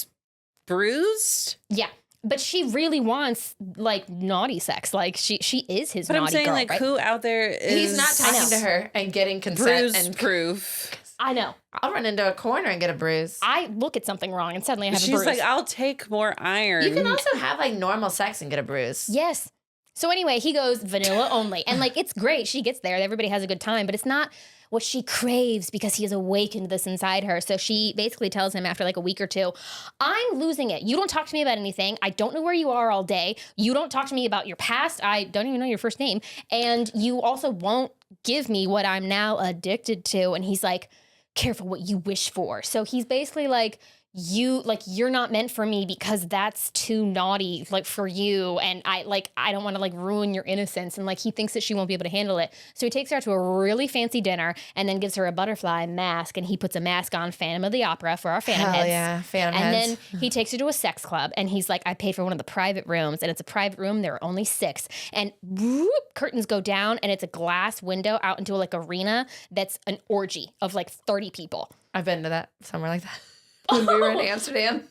Bruised? Yeah. But she really wants like naughty sex. Like she is his but naughty I'm saying girl, like right? who out there is He's not talking to her and getting consent bruise and proof. I know. I'll run into a corner and get a bruise. I look at something wrong and suddenly I have a She's bruise. like, I'll take more iron. You can also have like normal sex and get a bruise. Yes. So anyway, he goes vanilla only. And like, it's great. She gets there. Everybody has a good time, but it's not what she craves because he has awakened this inside her. So she basically tells him after like a week or two, I'm losing it. You don't talk to me about anything. I don't know where you are all day. You don't talk to me about your past. I don't even know your first name. And you also won't give me what I'm now addicted to. And he's like, careful what you wish for. So he's basically like, you're not meant for me because that's too naughty like for you, and I don't want to like ruin your innocence, and like he thinks that she won't be able to handle it, so he takes her out to a really fancy dinner and then gives her a butterfly mask, and he puts a mask on, Phantom of the Opera for our Phantom heads. Yeah, Phantom and heads. then he takes her to a sex club, and he's like, I paid for one of the private rooms, and it's a private room, there are only 6, and whoop, curtains go down, and it's a glass window out into like arena that's an orgy of like 30 people. I've been to that somewhere like that. When we were in Amsterdam.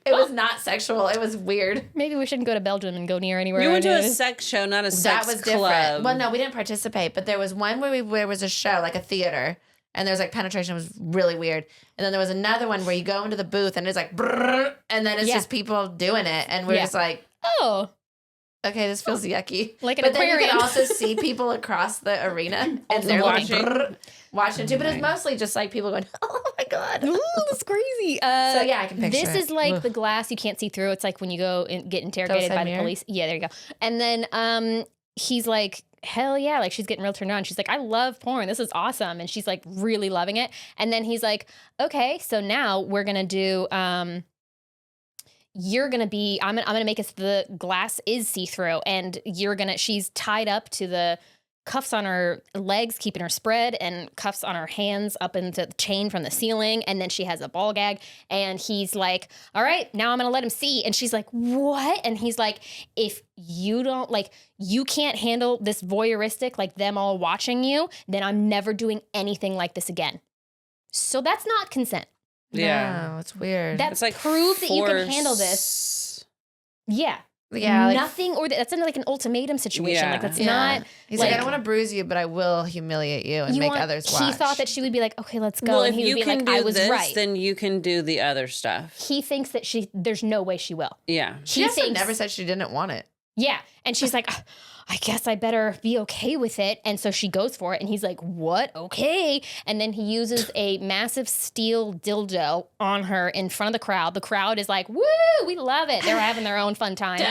It was not sexual. It was weird. Maybe we shouldn't go to Belgium and go near anywhere. You went to a sex show, not a sex That was club. different. Well, no, we didn't participate, but there was one where there was a show, like a theater, and there was like penetration. It was really weird. And then there was another one where you go into the booth and it's like, brrr, and then it's just people doing it, and we're just like, oh, okay, this feels yucky. like an but aquarium. then you can also see people across the arena, and they're watching. like watching too. But it's mostly just like people going, oh my God. Ooh, that's crazy. So yeah, I can picture this it. is like Ugh. the glass you can't see through. It's like when you go and get interrogated by the mirror? police. Yeah, there you go. And then he's like, hell yeah, like she's getting real turned on. She's like, I love porn. This is awesome. And she's like really loving it. And then he's like, okay, so now we're gonna do you're gonna be I'm gonna make it so the glass is see-through, and she's tied up to the cuffs on her legs, keeping her spread, and cuffs on her hands up into the chain from the ceiling. And then she has a ball gag, and he's like, all right, now I'm going to let him see. And she's like, what? And he's like, if you don't you can't handle this voyeuristic, like them all watching you, then I'm never doing anything like this again. So that's not consent. Yeah. No, it's weird. That's like proof that you can handle this. Yeah. Yeah, like, nothing, or that's like an ultimatum situation. Yeah. Like that's yeah. not. He's like, I don't want to bruise you, but I will humiliate you and make others watch. He thought that she would be like, okay, let's go, Well, and if he you would be can like, do I was this, right. then you can do the other stuff. He thinks that there's no way she will. Yeah. She also never said she didn't want it. Yeah, and she's like, I guess I better be okay with it. And so she goes for it, and he's like, what? Okay. And then he uses a massive steel dildo on her in front of the crowd. The crowd is like, woo, we love it. They're having their own fun time. They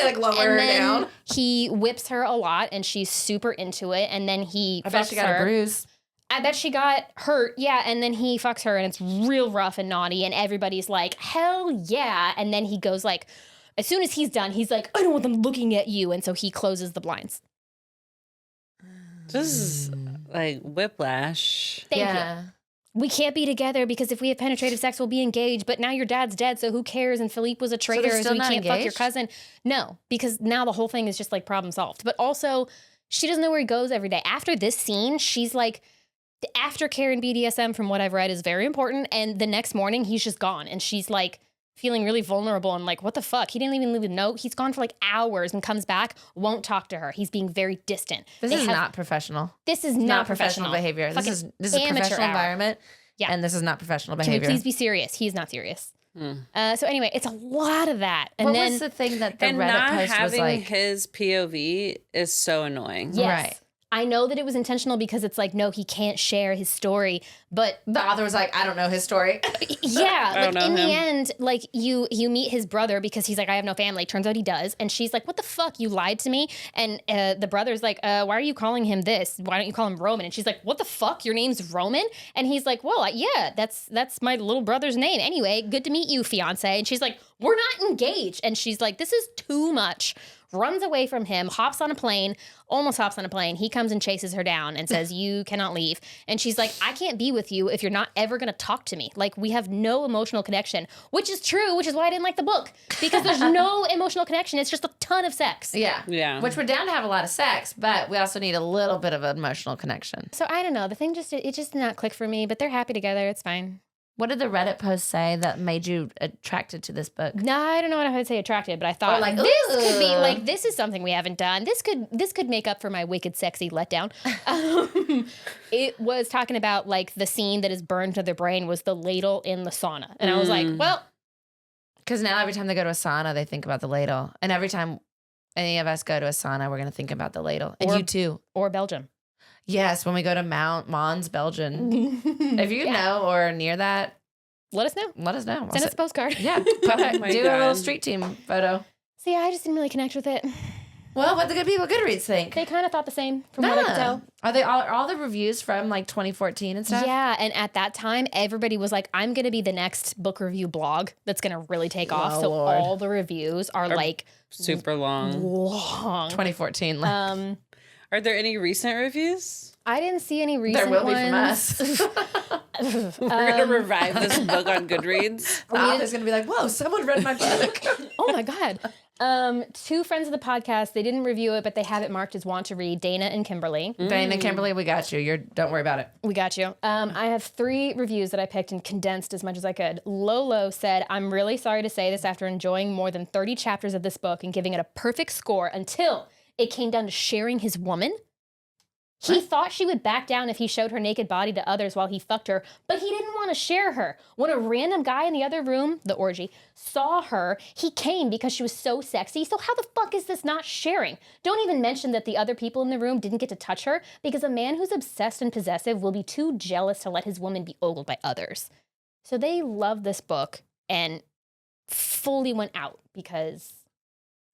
like lower her down. He whips her a lot, and she's super into it. And then he I bet she got a bruise. I bet she got hurt, yeah, and then he fucks her, and it's real rough and naughty, and everybody's like, hell yeah, and then he goes like, as soon as he's done, he's like, I don't want them looking at you, and so he closes the blinds. This is like whiplash. Thank you. We can't be together because if we have penetrative sex, we'll be engaged, but now your dad's dead, so who cares, and Philippe was a traitor, so we can't fuck your cousin. No, because now the whole thing is just like problem solved, but also, she doesn't know where he goes every day. After this scene, she's like, the aftercare in BDSM, from what I've read, is very important. And the next morning, he's just gone. And she's like feeling really vulnerable and like, what the fuck? He didn't even leave a note. He's gone for like hours and comes back, won't talk to her. He's being very distant. This is not professional. This is not professional behavior. This is a professional environment. Yeah. And this is not professional behavior. Can we please be serious? He's not serious. So anyway, it's a lot of that. And what then was the thing that the and Reddit not post was having like? His POV is so annoying. Yes. Right. I know that it was intentional because it's like, no, he can't share his story, but The author was like, I don't know his story. yeah, like in him. the end, like you meet his brother because he's like, I have no family. Turns out he does. And she's like, what the fuck? You lied to me. And the brother's like, why are you calling him this? Why don't you call him Roman? And she's like, what the fuck? Your name's Roman? And he's like, well, yeah, that's my little brother's name. Anyway, good to meet you, fiance. And she's like, we're not engaged. And she's like, this is too much. Runs away from him, hops on a plane, almost hops on a plane. He comes and chases her down and says, you cannot leave. And she's like, I can't be with you if you're not ever going to talk to me. Like, we have no emotional connection, which is true, which is why I didn't like the book. Because there's no emotional connection. It's just a ton of sex. Yeah. Yeah. Which we're down to have a lot of sex, but we also need a little bit of an emotional connection. So I don't know. The thing it just did not click for me, but they're happy together. It's fine. What did the Reddit post say that made you attracted to this book? No, I don't know what I would say attracted, but I thought like, this could be like, this is something we haven't done. This could make up for my wicked sexy letdown. It was talking about like the scene that is burned to their brain was the ladle in the sauna. And I was like, well. Because now every time they go to a sauna, they think about the ladle. And every time any of us go to a sauna, we're going to think about the ladle. And you too. Or Belgium. Yes, when we go to Mons, Belgium. If you know or are near that, let us know. Let us know. Send us a postcard. Yeah, do a little street team photo. So yeah, I just didn't really connect with it. Well, what the good people Goodreads think? They kind of thought the same from what I could tell. Are they all the reviews from like 2014 and stuff? Yeah, and at that time, everybody was like, I'm going to be the next book review blog that's going to really take off. So Lord. all the reviews are like super long. 2014. Are there any recent reviews? I didn't see any recent There will ones. be from us. We're going to revive this book on Goodreads. The author's going to be like, whoa, someone read my book. Oh my God. Two friends of the podcast, they didn't review it, but they have it marked as want to read, Dana and Kimberly. Dana and Kimberly, we got you. Don't worry about it. We got you. I have 3 reviews that I picked and condensed as much as I could. Lolo said, I'm really sorry to say this after enjoying more than 30 chapters of this book and giving it a perfect score until it came down to sharing his woman. He thought she would back down if he showed her naked body to others while he fucked her, but he didn't want to share her. When a random guy in the other room, the orgy, saw her, he came because she was so sexy. So how the fuck is this not sharing? Don't even mention that the other people in the room didn't get to touch her because a man who's obsessed and possessive will be too jealous to let his woman be ogled by others. So they loved this book and fully went out because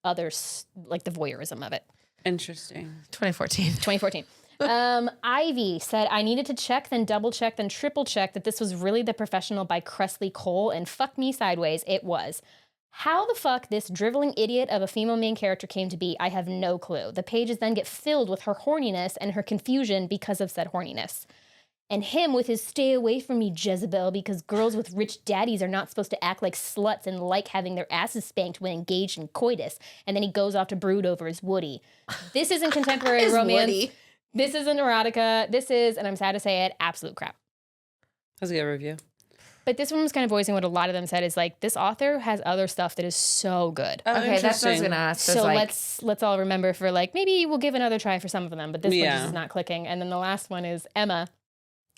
others, like the voyeurism of it. Interesting. 2014. Ivy said, I needed to check, then double check, then triple check that this was really The Professional by Kresley Cole, and fuck me sideways, it was. How the fuck this driveling idiot of a female main character came to be, I have no clue. The pages then get filled with her horniness and her confusion because of said horniness. And him with his stay away from me, Jezebel, because girls with rich daddies are not supposed to act like sluts and like having their asses spanked when engaged in coitus. And then he goes off to brood over his Woody. This isn't contemporary romance. Woody. This isn't erotica. This is, and I'm sad to say it, absolute crap. That's a good review. But this one was kind of voicing what a lot of them said is like, this author has other stuff that is so good. Oh, okay, that's what I was going to ask. So like, let's all remember for like, maybe we'll give another try for some of them, but this one just is not clicking. And then the last one is Emma.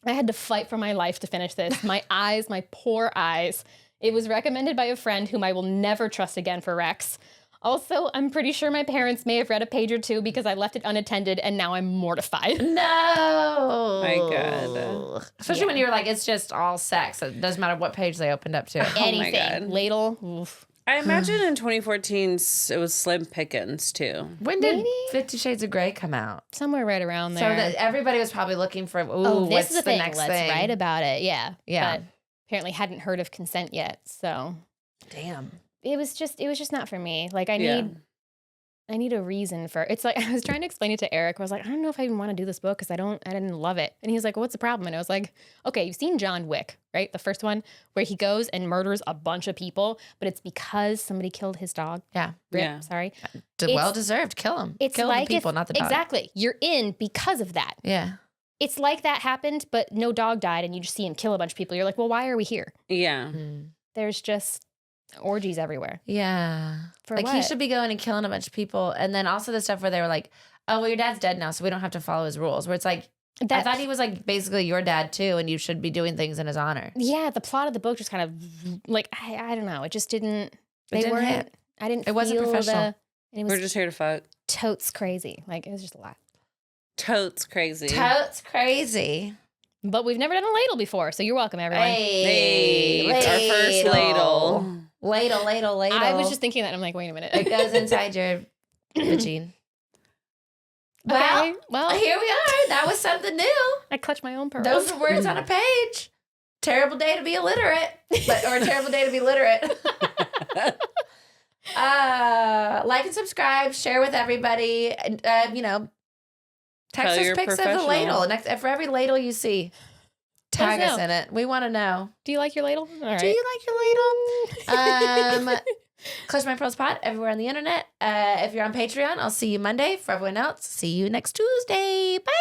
I had to fight for my life to finish this. My eyes, my poor eyes. It was recommended by a friend whom I will never trust again for Rex. Also, I'm pretty sure my parents may have read a page or two because I left it unattended and now I'm mortified. No. My God. Especially when you're like, it's just all sex. It doesn't matter what page they opened up to. Anything. Oh my God. Ladle. Oof. I imagine in 2014 it was slim pickings too. When did 50 Shades of Grey come out? Somewhere right around there. So that everybody was probably looking for, this is what's the next Let's thing? write about it. Yeah. Yeah. But apparently hadn't heard of consent yet. So Damn. it was just not for me. Like I need a reason for it's like I was trying to explain it to Eric. I was like, I don't know if I even want to do this book because I didn't love it. And he was like, well, what's the problem? And I was like, okay, you've seen John Wick, right? The first one where he goes and murders a bunch of people, but it's because somebody killed his dog. Yeah. Yeah. Sorry. Well deserved. Kill him. It's Kill like the people, not the dog. Exactly. You're in because of that. Yeah. It's like that happened, but no dog died and you just see him kill a bunch of people. You're like, well, why are we here? Yeah. There's just orgies everywhere. Yeah. For like what? he should be going and killing a bunch of people. And then also the stuff where they were like, oh, well, your dad's dead now, so we don't have to follow his rules. Where it's like, I thought he was like basically your dad too, and you should be doing things in his honor. Yeah, the plot of the book just kind of like, I don't know. It just didn't. It didn't hit. I didn't. It wasn't professional. It was We're just here to fuck. totes crazy. Like it was just a lot. Totes crazy. Totes crazy. But we've never done a ladle before, so you're welcome, everyone. Hey, it's our first ladle. Ladle. I was just thinking that, and I'm like, wait a minute. It goes inside your vagine. Okay, Well, here we are. That was something new. I clutch my own pearls. Those are words on a page. Terrible day to be illiterate, or a terrible day to be literate. Like and subscribe, share with everybody. Text us pics of the ladle. For every ladle you see, tag us in it. We want to know. Do you like your ladle? All right. Do you like your ladle? Clutch My Pearls Pod everywhere on the internet. If you're on Patreon, I'll see you Monday. For everyone else, see you next Tuesday. Bye.